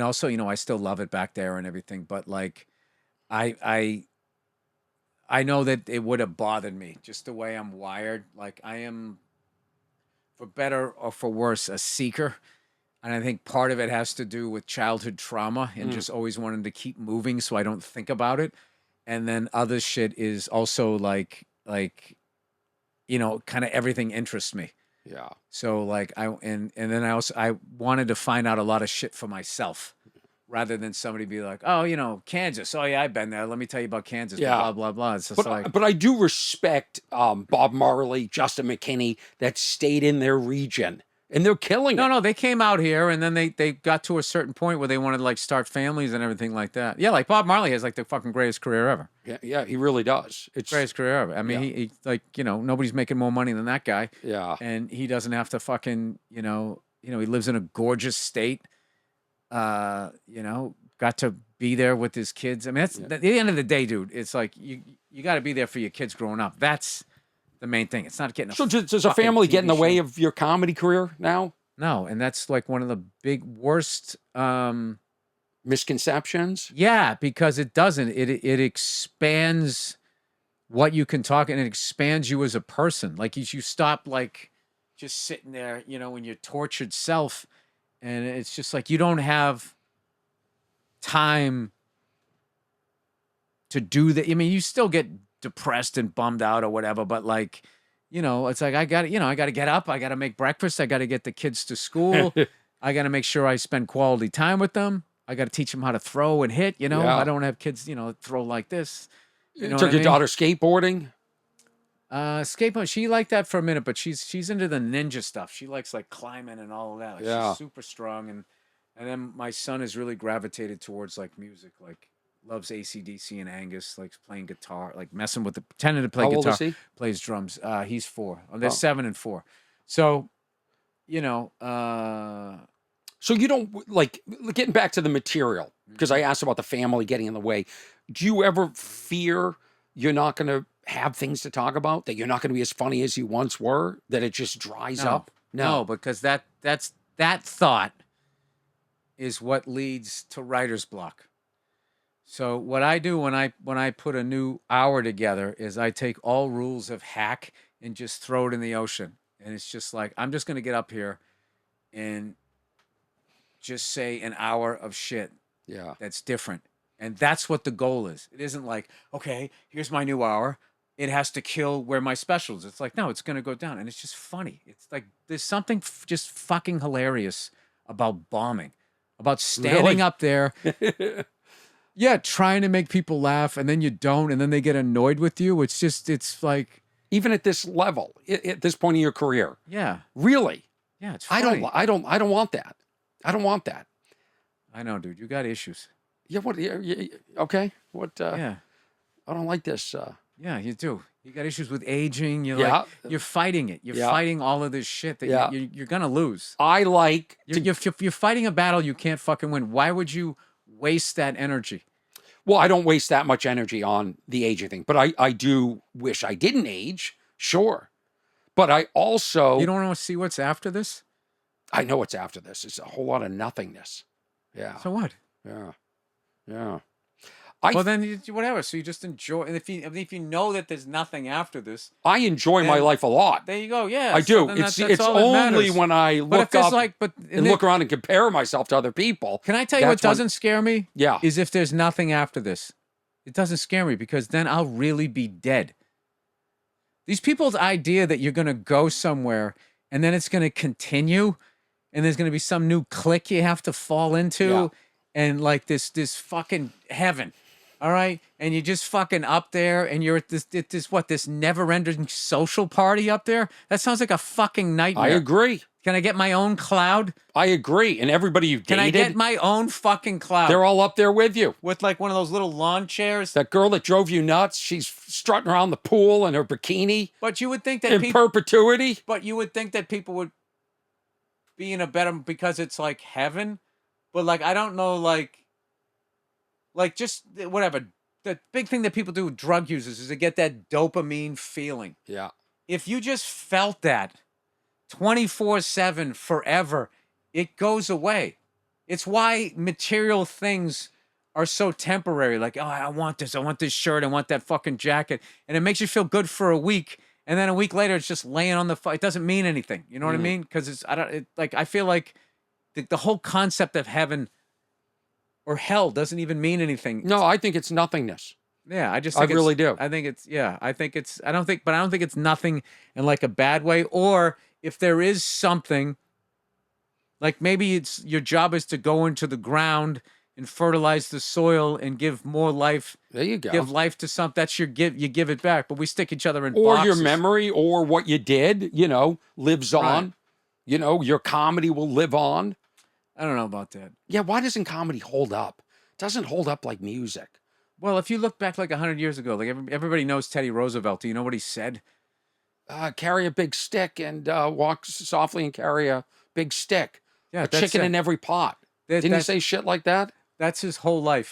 also, you know, I still love it back there and everything. But like, I know that it would have bothered me just the way I'm wired. Like I am, for better or for worse, a seeker. And I think part of it has to do with childhood trauma and just always wanting to keep moving so I don't think about it. And then other shit is also like, you know, kind of everything interests me. Yeah. So like and then I wanted to find out a lot of shit for myself rather than somebody be like, oh, you know, Kansas. Oh yeah, I've been there. Let me tell you about Kansas. Yeah. Blah, blah, blah. It's just But I do respect Bob Marley, Justin McKinney, that stayed in their region. And they're killing it. No, they came out here, and then they got to a certain point where they wanted to like start families and everything like that. Yeah, like Bob Marley has like the fucking greatest career ever. Yeah, he really does. It's Greatest career ever. I mean, he like, you know, nobody's making more money than that guy. Yeah. And he doesn't have to fucking, you know, he lives in a gorgeous state. You know, got to be there with his kids. I mean, that's at the end of the day, dude. It's like you got to be there for your kids growing up. That's the main thing. It's not getting a So does a family get in the way of your comedy career now? No, and that's like one of the big worst Misconceptions? Yeah, because it doesn't. It expands what you can talk, and it expands you as a person. Like you stop like just sitting there, you know, in your tortured self, and it's just like you don't have time to do that. I mean, you still get depressed and bummed out or whatever, but like, you know, it's like I got to get up, I got to make breakfast, I got to get the kids to school, I got to make sure I spend quality time with them, I got to teach them how to throw and hit. You know, I don't have kids, you know, throw like this. You know, took your daughter skateboarding? Skateboard. She liked that for a minute, but she's into the ninja stuff. She likes like climbing and all of that. Like, she's super strong, and then my son has really gravitated towards like music, like loves AC/DC and Angus, likes playing guitar, like messing with pretending to play guitar. How old is he? Plays drums. He's 4. They're 7 and 4. So, you know, so you don't like getting back to the material, because I asked about the family getting in the way. Do you ever fear you're not going to have things to talk about, that you're not going to be as funny as you once were, that it just dries up? No, because that thought is what leads to writer's block. So what I do when I put a new hour together is I take all rules of hack and just throw it in the ocean. And it's just like, I'm just going to get up here and just say an hour of shit that's different. And that's what the goal is. It isn't like, okay, here's my new hour. It has to kill where my specials. It's like, no, it's going to go down. And it's just funny. It's like, there's something just fucking hilarious about bombing, about standing up there. Yeah, trying to make people laugh, and then you don't, and then they get annoyed with you. It's like... Even at this level, at this point in your career? Yeah. Really? Yeah, it's I funny. don't want that. I don't want that. I know, dude. You got issues. Yeah, what? Okay. What? Yeah. I don't like this. Yeah, you do. You got issues with aging. Yeah, You're fighting it. You're yeah, fighting all of this shit that yeah. you're gonna lose. I like to. You're fighting a battle you can't fucking win. Why would you waste that energy? Well, I don't waste that much energy on the aging thing, but I do wish I didn't age. Sure, but I You also don't want to see what's after this. I know what's after this. It's a whole lot of nothingness. Yeah, So what? yeah, yeah. Well, then whatever. So you just enjoy. And if you know that there's nothing after this, I enjoy my then life a lot. there you go. Yeah, I so do. then It's that's it's all that only matters. when I But if look there's up like, and look around and compare myself to other people. Can I tell you what that's when- doesn't scare me? Yeah. Is if there's nothing after this. It doesn't scare me because then I'll really be dead. These people's idea that you're going to go somewhere and then it's going to continue and there's going to be some new clique you have to fall into Yeah. and like this fucking heaven. All right? And you're just fucking up there and you're at this never-ending social party up there? That sounds like a fucking nightmare. I agree. Can I get my own cloud? I agree. And everybody you've Can dated, I get my own fucking cloud? they're all up there with you. With like one of those little lawn chairs. That girl that drove you nuts, she's strutting around the pool in her bikini But you would think that in perpetuity. But you would think that people would be in a better because it's like heaven. But like I don't know, like just whatever. The big thing that people do with drug users is to get that dopamine feeling. Yeah. If you just felt that 24/7 forever, it goes away. It's why material things are so temporary. Like, oh, I want this shirt, I want that fucking jacket. And it makes you feel good for a week. And then a week later, it's just laying on it doesn't mean anything. You know what I mean? Because I feel like the whole concept of heaven or hell doesn't even mean anything. No, I think it's nothingness. Yeah, I just think I really do. I think it's I don't think it's nothing in like a bad way. Or if there is something, like maybe it's your job is to go into the ground and fertilize the soil and give more life. There you go. Give life to something. That's your give. You give it back. But we stick each other in Or boxes. your memory or what you did, lives on. Right. Your comedy will live on. I don't know about that. Yeah, why doesn't comedy hold up? It doesn't hold up like music. Well, if you look back like 100 years ago, like everybody knows Teddy Roosevelt. Do you know what he said? Carry a big stick and walk softly and carry a big stick. Yeah, a chicken in every pot. Didn't he say shit like that? That's his whole life,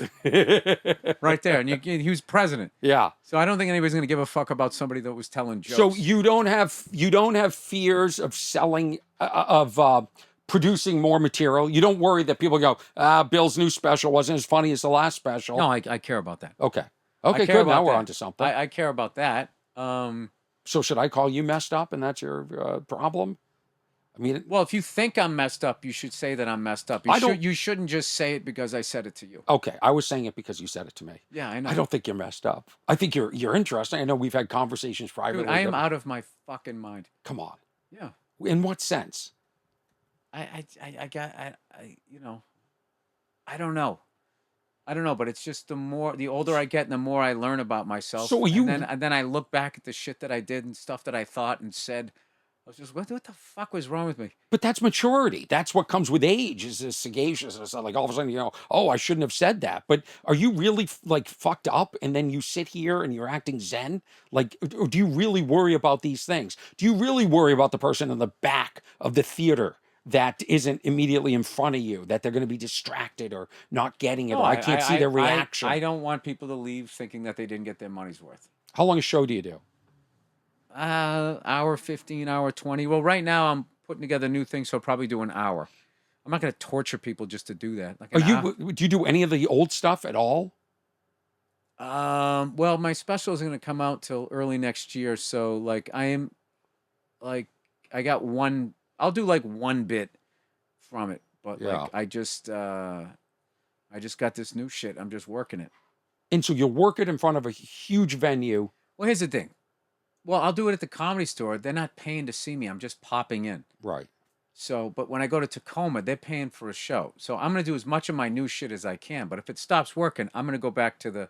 right there. And he was president. Yeah. So I don't think anybody's going to give a fuck about somebody that was telling jokes. So you don't have fears of selling producing more material. You don't worry that people go, Bill's new special wasn't as funny as the last special. No, I care about that. Okay. I Okay, care good. about Now we're that. on to something. I care about that. So should I call you messed up and that's your problem? I mean, Well, if you think I'm messed up, you should say that I'm messed up. You shouldn't just say it because I said it to you. okay. I was saying it because you said it to me. Yeah, I know. I don't think you're messed up. I think you're interesting. I know we've had conversations privately. Dude, I am out of my fucking mind. Come on. Yeah. In what sense? I don't know, but it's just the older I get and the more I learn about myself. So you and then I look back at the shit that I did and stuff that I thought and said. I was just, what the fuck was wrong with me? But that's maturity. That's what comes with age. Is this sagaciousness? Like all of a sudden, oh, I shouldn't have said that. But are you really like fucked up? And then you sit here and you're acting zen? Like, or do you really worry about these things? Do you really worry about the person in the back of the theater that isn't immediately in front of you, that they're going to be distracted or not getting it, or I can't see their reaction? I don't want people to leave thinking that they didn't get their money's worth. How long a show do you do? Hour 15, hour 20. Well, right now I'm putting together new things, so I'll probably do an hour. I'm not going to torture people just to do that. Like Do you do any of the old stuff at all? Well, my special isn't going to come out till early next year, so like I got one. I'll do like one bit from it, but Yeah. like I just got this new shit. I'm just working it. And so you'll work it in front of a huge venue. Well, here's the thing. Well, I'll do it at the Comedy Store. They're not paying to see me. I'm just popping in. Right. So, but when I go to Tacoma, they're paying for a show. So I'm going to do as much of my new shit as I can. But if it stops working, I'm going to go back to the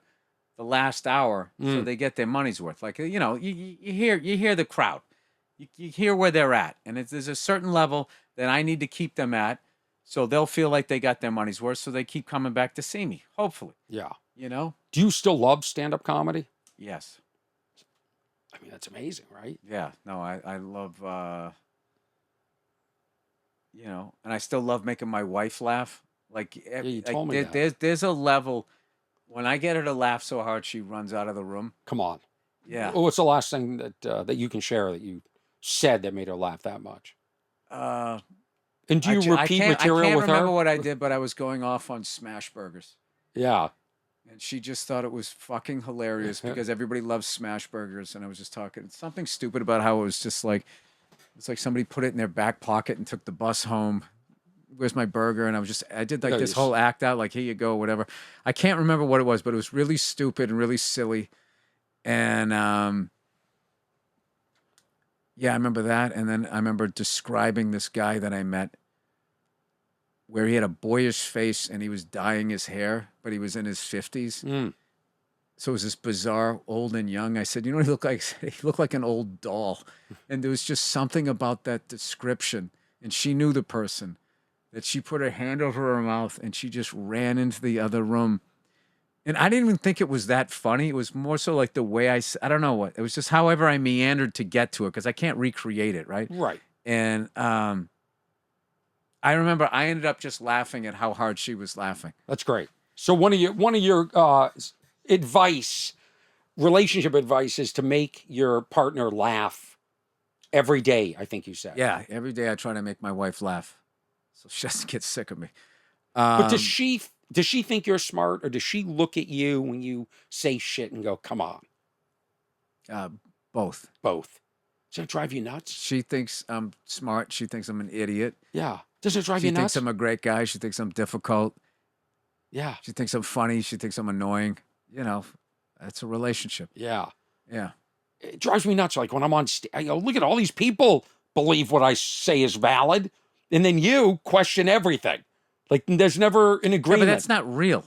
last hour so they get their money's worth. Like, you hear the crowd. You hear where they're at. And there's a certain level. that I need to keep them at, so they'll feel like they got their money's worth, so they keep coming back to see me. Hopefully, Yeah. you know. Do you still love stand-up comedy? Yes. I mean, that's amazing, right? Yeah. No, I love. You know, and I still love making my wife laugh. Like, Yeah, you told me that. there's a level when I get her to laugh so hard she runs out of the room. Come on. Yeah. What's the last thing that you can share that you said that made her laugh that much? Uh, And do you repeat material I can't with remember her? what I did, but I was going off on smash burgers. Yeah. And she just thought it was fucking hilarious because everybody loves smash burgers. And I was just talking something stupid about how it was just like, it's like somebody put it in their back pocket and took the bus home. Where's my burger? And I did like this whole act out, like, here you go, whatever. I can't remember what it was, but it was really stupid and really silly. And yeah, I remember that. And then I remember describing this guy that I met where he had a boyish face and he was dyeing his hair, but he was in his 50s. Mm. So it was this bizarre old and young. I said, you know what he looked like? He looked like an old doll. And there was just something about that description. And she knew the person, that she put her hand over her mouth and she just ran into the other room. And I didn't even think it was that funny. It was more so like the way I don't know what. It was just however I meandered to get to it because I can't recreate it, right? Right. And I remember I ended up just laughing at how hard she was laughing. That's great. So one of your relationship advice is to make your partner laugh every day, I think you said. Yeah, every day I try to make my wife laugh so she doesn't get sick of me. But does she think you're smart, or does she look at you when you say shit and go, come on? Both. Both. Does that drive you nuts? She thinks I'm smart. She thinks I'm an idiot. Yeah. Does it drive She you nuts? thinks I'm a great guy. She thinks I'm difficult. Yeah. She thinks I'm funny. She thinks I'm annoying. You know, that's a relationship. Yeah. Yeah. It drives me nuts. Like when I'm on stage, I go, look at all these people believe what I say is valid. And then you question everything. Like there's never an agreement. Yeah, but that's not real.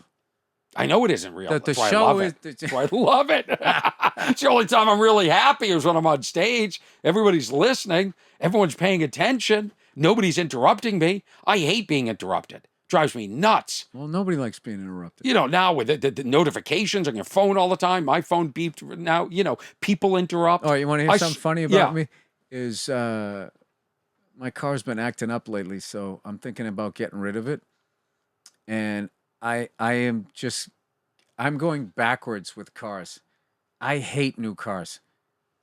I know it isn't real. The That's why show I love is. it. That's why I love it. It's the only time I'm really happy is when I'm on stage. Everybody's listening. Everyone's paying attention. Nobody's interrupting me. I hate being interrupted. Drives me nuts. Well, nobody likes being interrupted. You know, now with the notifications on your phone all the time, my phone beeped now, you know, people interrupt. Oh, you want to hear something funny about yeah. me? Is my car's been acting up lately, so I'm thinking about getting rid of it. And I'm going backwards with cars. I hate new cars.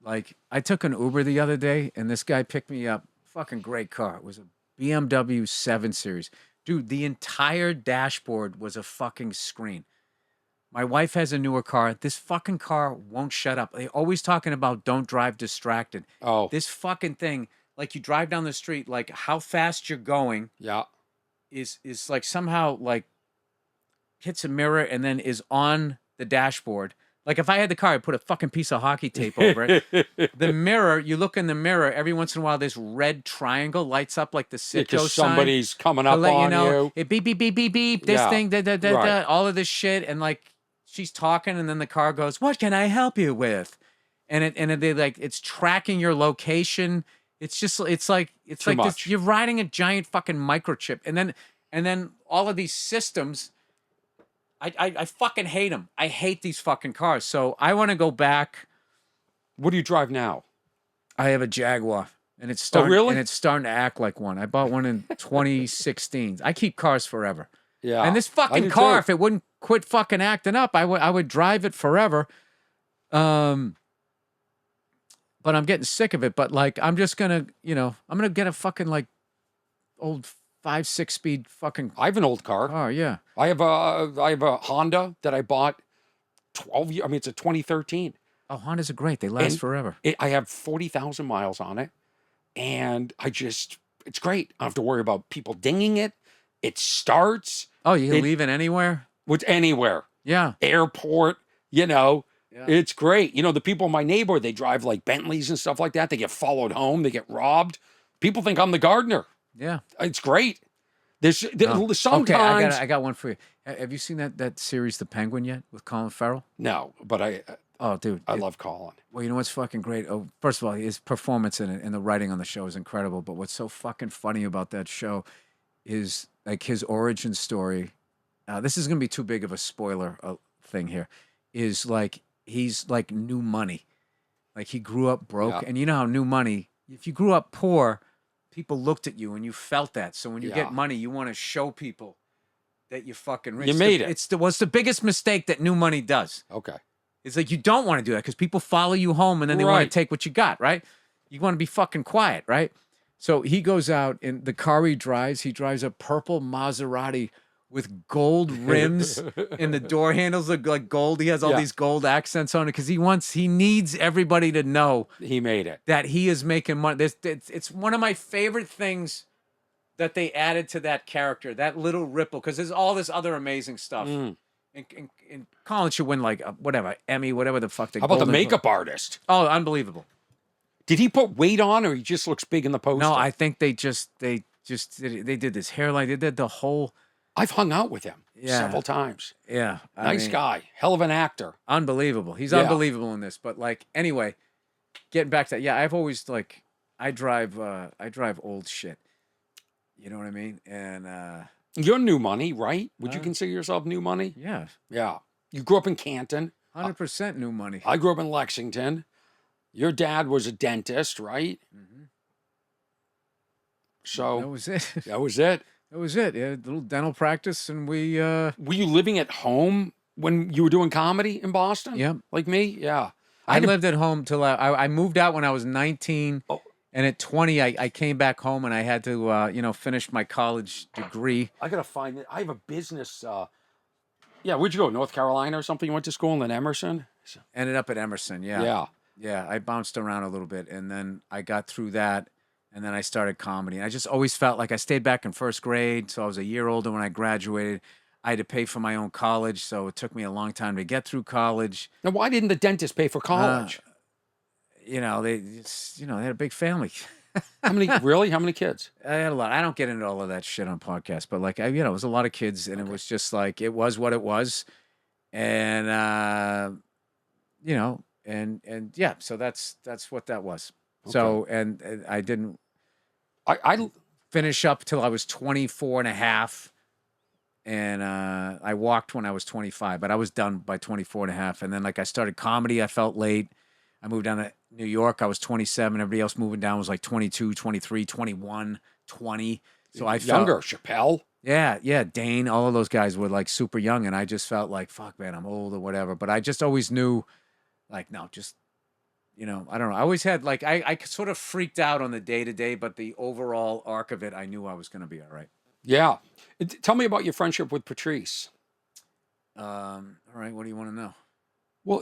Like, I took an Uber the other day, and this guy picked me up. Fucking great car. It was a BMW 7 Series. Dude, the entire dashboard was a fucking screen. My wife has a newer car. This fucking car won't shut up. They're always talking about don't drive distracted. Oh. This fucking thing, like you drive down the street, like how fast you're going Yeah. is like somehow like hits a mirror and then is on the dashboard. Like if I had the car, I'd put a fucking piece of hockey tape over it. The mirror, you look in the mirror, every once in a while, this red triangle lights up like the Citgo sign. Somebody's coming up let on you know, you. it beep, beep, beep, beep, beep, this Yeah. thing, Right. all of this shit. And like she's talking and then the car goes, what can I help you with? And they like, it's tracking your location. It's like this, you're riding a giant fucking microchip. And then all of these systems, I fucking hate them. I hate these fucking cars. So I want to go back. What do you drive now? I have a Jaguar, and it's starting. really? And it's starting to act like one. I bought one in 2016. I keep cars forever. Yeah. And this I fucking do car, too. if it wouldn't quit fucking acting up, I would drive it forever. But I'm getting sick of it. But like, I'm just gonna, I'm gonna get a fucking like old 5-6 speed fucking I have an old car. car. Yeah. I have a Honda that I bought 12 years. I mean, it's a 2013. Oh, Hondas are great. They last forever. I have 40,000 miles on it, and it's great. I don't have to worry about people dinging it. It starts. Oh, you can leave it anywhere? With anywhere. Yeah. Airport, Yeah. It's great. You know, the people in my neighborhood, they drive like Bentleys and stuff like that. They get followed home. They get robbed. People think I'm the gardener. Yeah. It's great. Sometimes. Okay, I got one for you. Have you seen that series, The Penguin, yet with Colin Farrell? No, but Oh, dude. I love Colin. Well, you know what's fucking great? Oh, first of all, his performance in it and the writing on the show is incredible. But what's so fucking funny about that show is like his origin story. This is gonna be too big of a spoiler thing here. Is like he's like new money. Like he grew up broke, Yeah. and you know how new money. If you grew up poor, people looked at you and you felt that. So when you Yeah. get money, you want to show people that you're fucking rich. You made it. It's what's the biggest mistake that new money does. Okay. It's like you don't want to do that because people follow you home and then they want Right. to take what you got, right? You want to be fucking quiet, right? So he goes out in the car he drives a purple Maserati with gold rims and the door handles look like gold. He has all Yeah. these gold accents on it because he needs everybody to know He made it. that he is making money. It's one of my favorite things that they added to that character, that little ripple, because there's all this other amazing stuff. Mm. And Colin should win like whatever Emmy, whatever the fuck. How about the makeup artist? Oh, unbelievable! Did he put weight on, or he just looks big in the poster? No, I think they did this hairline. They did the whole. I've hung out with him several times. Yeah, Nice guy, hell of an actor. Unbelievable. He's Yeah. unbelievable in this. But like anyway, getting back to that, yeah, I've always like I drive old shit. You know what I mean? And You're new money, right? Would you consider yourself new money? yeah, Yeah. You grew up in Canton. 100% new money. I grew up in Lexington. Your dad was a dentist, right? Mhm. So That was it. that was it. That was it. Yeah, a little dental practice, and we. Were you living at home when you were doing comedy in Boston? Yep. Like me? Yeah. I had to- lived at home till I moved out when I was 19, Oh. and at 20, I came back home and I had to finish my college degree. I gotta find it. I have a business. Yeah, where'd you go? North Carolina or something? You went to school in Emerson? Ended up at Emerson. Yeah. Yeah. Yeah, I bounced around a little bit, and then I got through that, and then I started comedy. And I just always felt like I stayed back in first grade, so I was a year older when I graduated. I had to pay for my own college, so it took me a long time to get through college. Now, why didn't the dentist pay for college? They had a big family. How many? Really? How many kids? I had a lot. I don't get into all of that shit on podcasts, but like, it was a lot of kids, and it was just like it was what it was, and and yeah, so that's what that was. So and I didn't I finish up till I was 24 and a half, and I walked when I was 25, but I was done by 24 and a half, and then like I started comedy. I felt late. I moved down to New York. I was 27. Everybody else moving down was like 22, 23, 21, 20. So I felt younger. Chappelle. yeah, Dane, all of those guys were like super young, and I just felt like, fuck, man, I'm old or whatever. But I just always knew, like, no, just, I don't know. I always had, like, I sort of freaked out on the day-to-day, but the overall arc of it, I knew I was going to be all right. Yeah. Tell me about your friendship with Patrice. All right, what do you want to know? Well,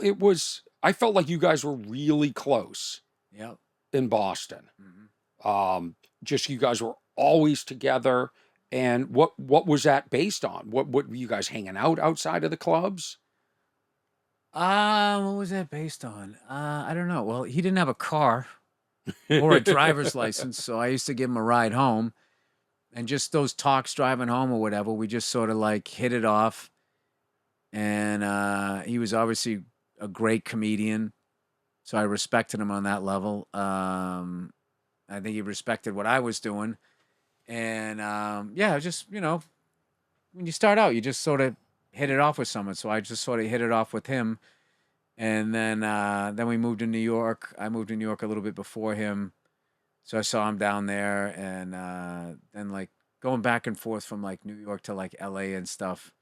I felt like you guys were really close Yep. in Boston. Mm-hmm. Just you guys were always together. And what was that based on? What were you guys hanging out outside of the clubs? What was that based on? I don't know. Well, he didn't have a car or a driver's license, so I used to give him a ride home. And just those talks driving home or whatever, we just sort of like hit it off. And he was obviously a great comedian, so I respected him on that level. I think he respected what I was doing. And just, when you start out, you just sort of hit it off with someone. So I just sort of hit it off with him. And then we moved to New York. I moved to New York a little bit before him. So I saw him down there, and then like going back and forth from like New York to like LA and stuff.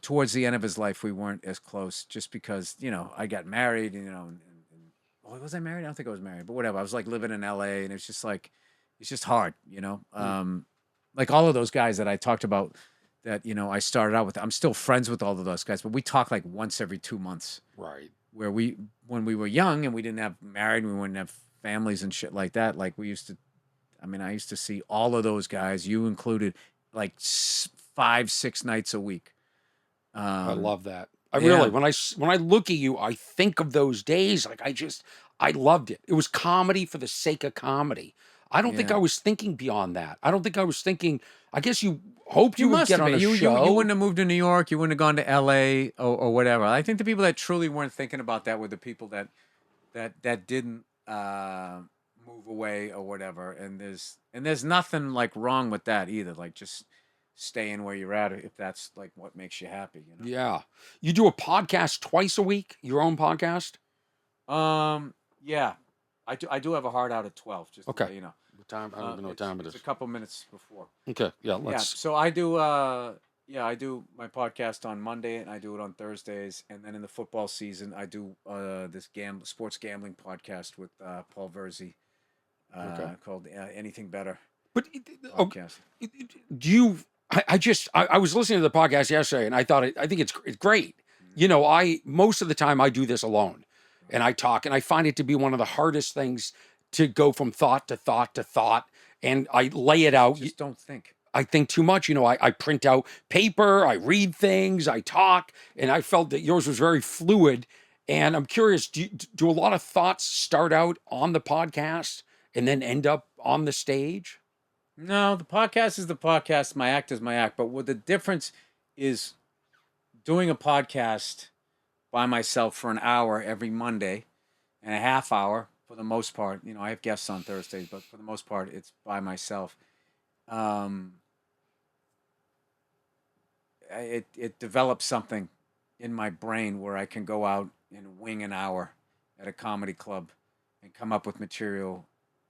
Towards the end of his life, we weren't as close just because, I got married, was I married? I don't think I was married, but whatever. I was like living in LA, and it's just like, it's just hard, like all of those guys that I talked about that, I started out with, I'm still friends with all of those guys, but we talk like once every 2 months. Right. Where when we were young and we didn't have married, we wouldn't have families and shit like that. Like I used to see all of those guys, you included, like 5-6 nights a week. I love that. Really, when I look at you, I think of those days. Like I loved it. It was comedy for the sake of comedy. I don't think I was thinking beyond that. I don't think I was thinking, I guess hoped you would must get have on been. a You show. wouldn't have moved to New York. You wouldn't have gone to L.A. or whatever. I think the people that truly weren't thinking about that were the people that didn't move away or whatever. And there's nothing like wrong with that either. Like just staying where you're at if that's like what makes you happy. You know. Yeah. You do a podcast twice a week, your own podcast? Yeah, I do have a hard out at 12. Just to Okay. let you know. What time? I don't even know what time it It's is. a couple minutes before. Okay. Yeah. Yeah, Let's. so I do. I do my podcast on Monday, and I do it on Thursdays, and then in the football season, I do this sports gambling podcast with Paul Verzi, called Anything Better But podcast. do you? I was listening to the podcast yesterday, and I think it's great. You know, most of the time I do this alone, and I talk, and I find it to be one of the hardest things to go from thought to thought to thought, and I lay it out. Just don't think. I think too much. You know, I print out paper, I read things, I talk, and I felt that yours was very fluid. And I'm curious, do a lot of thoughts start out on the podcast and then end up on the stage? No, the podcast is the podcast. My act is my act. But what the difference is doing a podcast by myself for an hour every Monday and a half hour for the most part. You know, I have guests on Thursdays, but for the most part, it's by myself. It develops something in my brain where I can go out and wing an hour at a comedy club and come up with material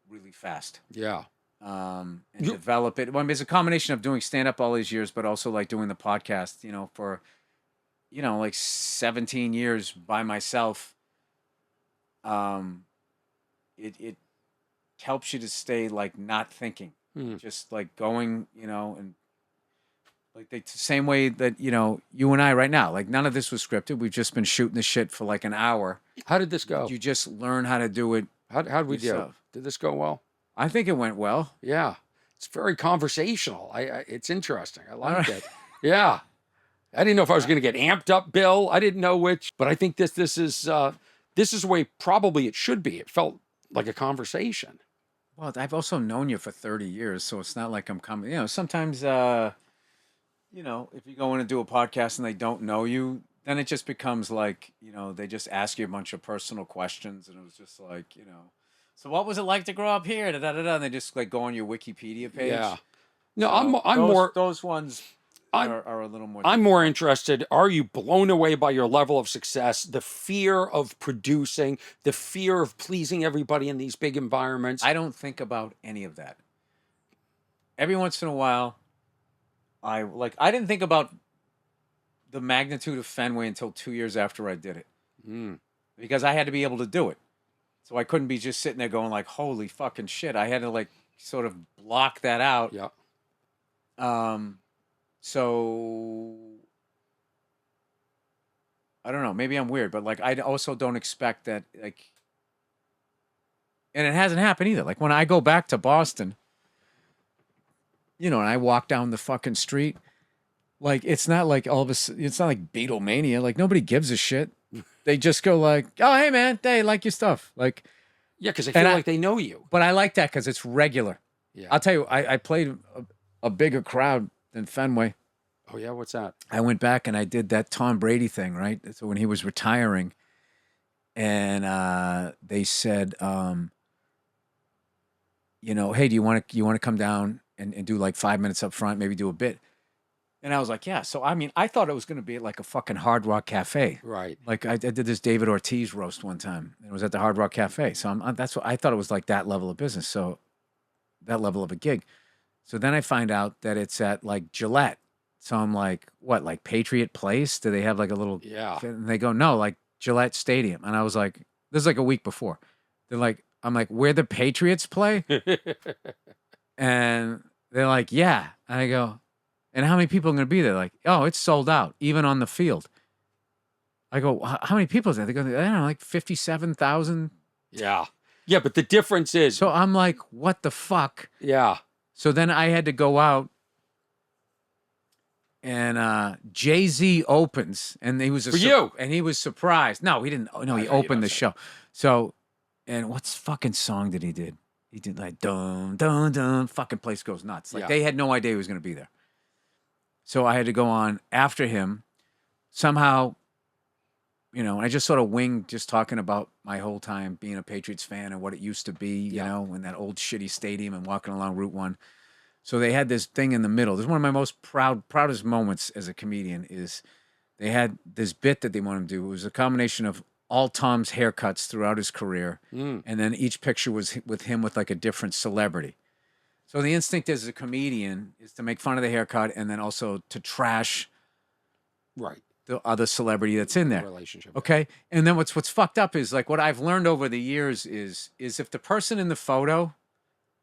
really fast. Yeah. And develop it. Well, it's a combination of doing stand up all these years, but also like doing the podcast, you know, for, you know, like 17 years by myself. It helps you to stay like not thinking, just like going, you know, and like the same way that, you know, you and I right now, like none of this was scripted. We've just been shooting the shit for like an hour. How did this go? You just learn how to do it. How did we do? yourself. Did this go well? I think it went well. Yeah. It's very conversational. It's interesting. I liked it. Yeah. I didn't know if I was going to get amped up, Bill. I didn't know which, but I think this is the way probably it should be. It felt like a conversation. Well, I've also known you for 30 years, so it's not like I'm coming. You know, sometimes, you know, if you go in and do a podcast and they don't know you, then it just becomes like, you know, they just ask you a bunch of personal questions, and it was just like, you know, so what was it like to grow up here? Da, da, da, da, and they just like go on your Wikipedia page. Yeah. No, So I'm more. Those ones are a little more. I'm more interested. Are you blown away by your level of success? The fear of producing, the fear of pleasing everybody in these big environments. I don't think about any of that. Every once in a while, I didn't think about the magnitude of Fenway until 2 years after I did it, because I had to be able to do it. So I couldn't be just sitting there going like, "Holy fucking shit!" I had to like sort of block that out. Yeah. So I don't know. Maybe I'm weird, but like I also don't expect that like, and it hasn't happened either. Like when I go back to Boston, you know, and I walk down the fucking street, like it's not like all of a sudden, it's not like Beatlemania. Like nobody gives a shit. They just go like, "Oh, hey man, they like your stuff." Like, Yeah, because they feel like they know you. but I like that because it's regular. Yeah. I'll tell you, I played a bigger crowd than Fenway. Oh yeah, what's that? I went back and I did that Tom Brady thing, right? So when he was retiring, and they said, you know, hey, do you want to come down and do like 5 minutes up front, maybe do a bit? And I was like, yeah. So I mean, I thought it was going to be like a fucking Hard Rock Cafe, Right. like I did this David Ortiz roast one time, and it was at the Hard Rock Cafe. So that's what I thought it was, like that level of business, so that level of a gig. So then I find out that it's at like Gillette. So I'm like, what, like Patriot Place? Do they have like a little? Yeah. And they go, no, like Gillette Stadium. And I was like, this is like a week before. They're like, I'm like, where the Patriots play? And they're like, yeah. And I go, and how many people are going to be there? Like, oh, it's sold out, even on the field. I go, how many people is there? They go, I don't know, like 57,000. Yeah. Yeah, but the difference is. So I'm like, what the fuck? Yeah. So then I had to go out, and Jay-Z opens, and he was For you. and he was surprised. No, he didn't. No, he opened the show. So, and what's fucking song did he did like dun dun dun? Fucking place goes nuts. Like they had no idea he was going to be there. So I had to go on after him. Somehow, and I just sort of winged just talking about my whole time being a Patriots fan and what it used to be, you know, in that old shitty stadium and walking along Route 1. So they had this thing in the middle. This is one of my most proudest moments as a comedian is they had this bit that they wanted to do. It was a combination of all Tom's haircuts throughout his career. And then each picture was with him with like a different celebrity. So the instinct as a comedian is to make fun of the haircut and then also to trash the other celebrity that's in there. Relationship. Okay. And then what's fucked up is like what I've learned over the years is if the person in the photo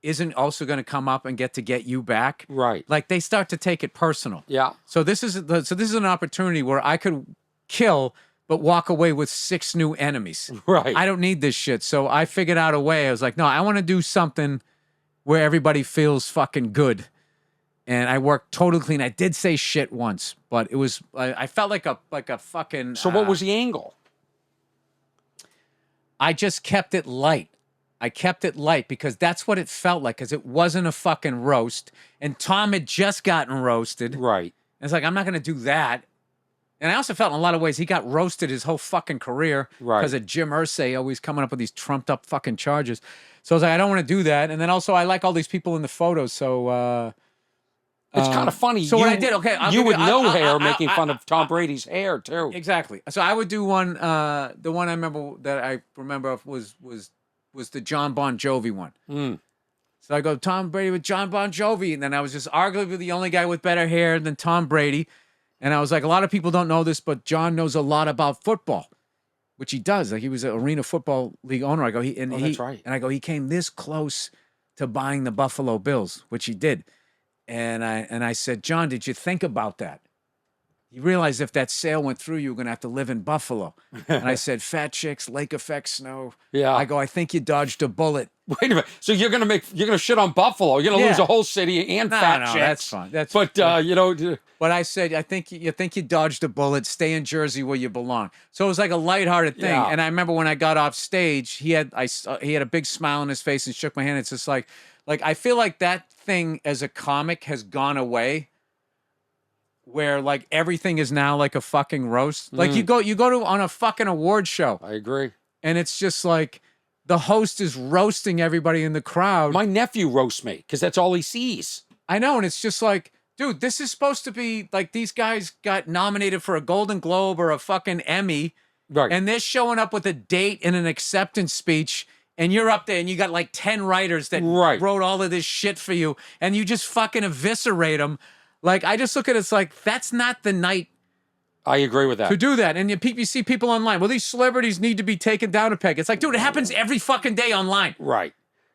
isn't also going to come up and get you back. Right. Like they start to take it personal. Yeah. So this is an opportunity where I could kill but walk away with 6 new enemies. Right. I don't need this shit. So I figured out a way. I was like, no, I want to do something where everybody feels fucking good. And I worked totally clean. I did say shit once, but it was I felt like a fucking. So what was the angle? I just kept it light. I kept it light because that's what it felt like, because it wasn't a fucking roast. And Tom had just gotten roasted. Right. And it's like, I'm not going to do that. And I also felt in a lot of ways he got roasted his whole fucking career because of Jim Irsay always coming up with these trumped up fucking charges. So I was like, I don't want to do that. And then also I like all these people in the photos. So it's kind of funny. So what I did, okay, you with no hair making fun of Tom Brady's hair too. Exactly. So I would do one. The one I remember was the John Bon Jovi one. So I go Tom Brady with John Bon Jovi, and then I was just arguably the only guy with better hair than Tom Brady. And I was like, a lot of people don't know this, but John knows a lot about football, which he does. Like he was an Arena Football League owner. I go, that's right. And I go, he came this close to buying the Buffalo Bills, which he did. And I said, John, did you think about that? You realize if that sale went through, you were going to have to live in Buffalo. And I said, fat chicks, lake effect, snow. Yeah. I go, I think you dodged a bullet. Wait a minute. So you're gonna shit on Buffalo. You're gonna lose a whole city and fat chicks. That's fine. But I said, I think you dodged a bullet. Stay in Jersey where you belong. So it was like a lighthearted thing. Yeah. And I remember when I got off stage, he had a big smile on his face and shook my hand. It's just like I feel like that thing as a comic has gone away, where like everything is now like a fucking roast. Like you go to on a fucking award show. I agree. And it's just like the host is roasting everybody in the crowd. My nephew roasts me because that's all he sees. I know, and it's just like, dude, this is supposed to be like these guys got nominated for a Golden Globe or a fucking Emmy, Right. and they're showing up with a date and an acceptance speech, and you're up there and you got like 10 writers that wrote all of this shit for you, and you just fucking eviscerate them. Like, I just look at it, it's like, that's not the night I agree with that. to do that. And you see people online, well, these celebrities need to be taken down a peg. It's like, dude, it happens every fucking day online. Right.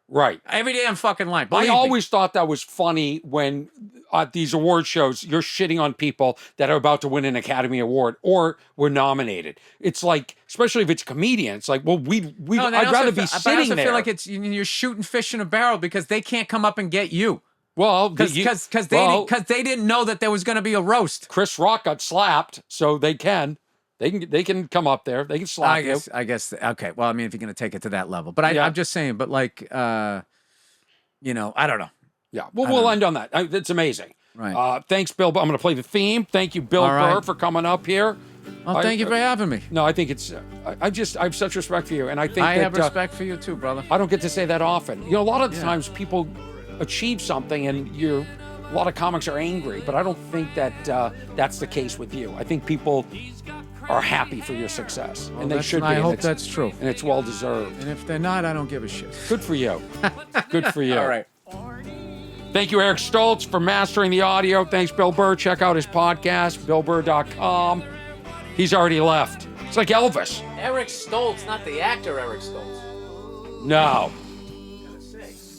Right. Every day I'm fucking line. I always thought that was funny when at these award shows, you're shitting on people that are about to win an Academy Award or were nominated. It's like, especially if it's a comedian, it's like, well, I'd rather be sitting there. I also feel like you're shooting fish in a barrel because they can't come up and get you. Well, because they didn't know that there was going to be a roast. Chris Rock got slapped, so they can come up there. They can slap you. I guess. Okay. Well, I mean, if you're going to take it to that level, but I'm just saying. But like, I don't know. Yeah. Well, we'll end on that. It's amazing. Right. Thanks, Bill. I'm going to play the theme. Thank you, Bill Burr, for coming up here. Well, thank you for having me. No, I think it's. I have such respect for you, and I think I have respect for you too, brother. I don't get to say that often. A lot of the times people achieve something, and a lot of comics are angry, but I don't think that that's the case with you. I think people are happy for your success, and they should be. I hope that's true, and it's well deserved. And if they're not, I don't give a shit. Good for you. Good for you. All right. Thank you, Eric Stoltz, for mastering the audio. Thanks, Bill Burr. Check out his podcast, BillBurr.com. He's already left. It's like Elvis. Eric Stoltz, not the actor Eric Stoltz. No.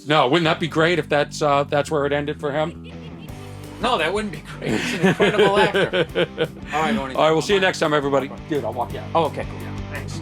No, wouldn't that be great if that's where it ended for him? No, that wouldn't be great. He's an incredible actor. All right, Orny. All right, we'll see you next time, everybody. Dude, I'll walk you out. Oh, okay, cool. Yeah, thanks.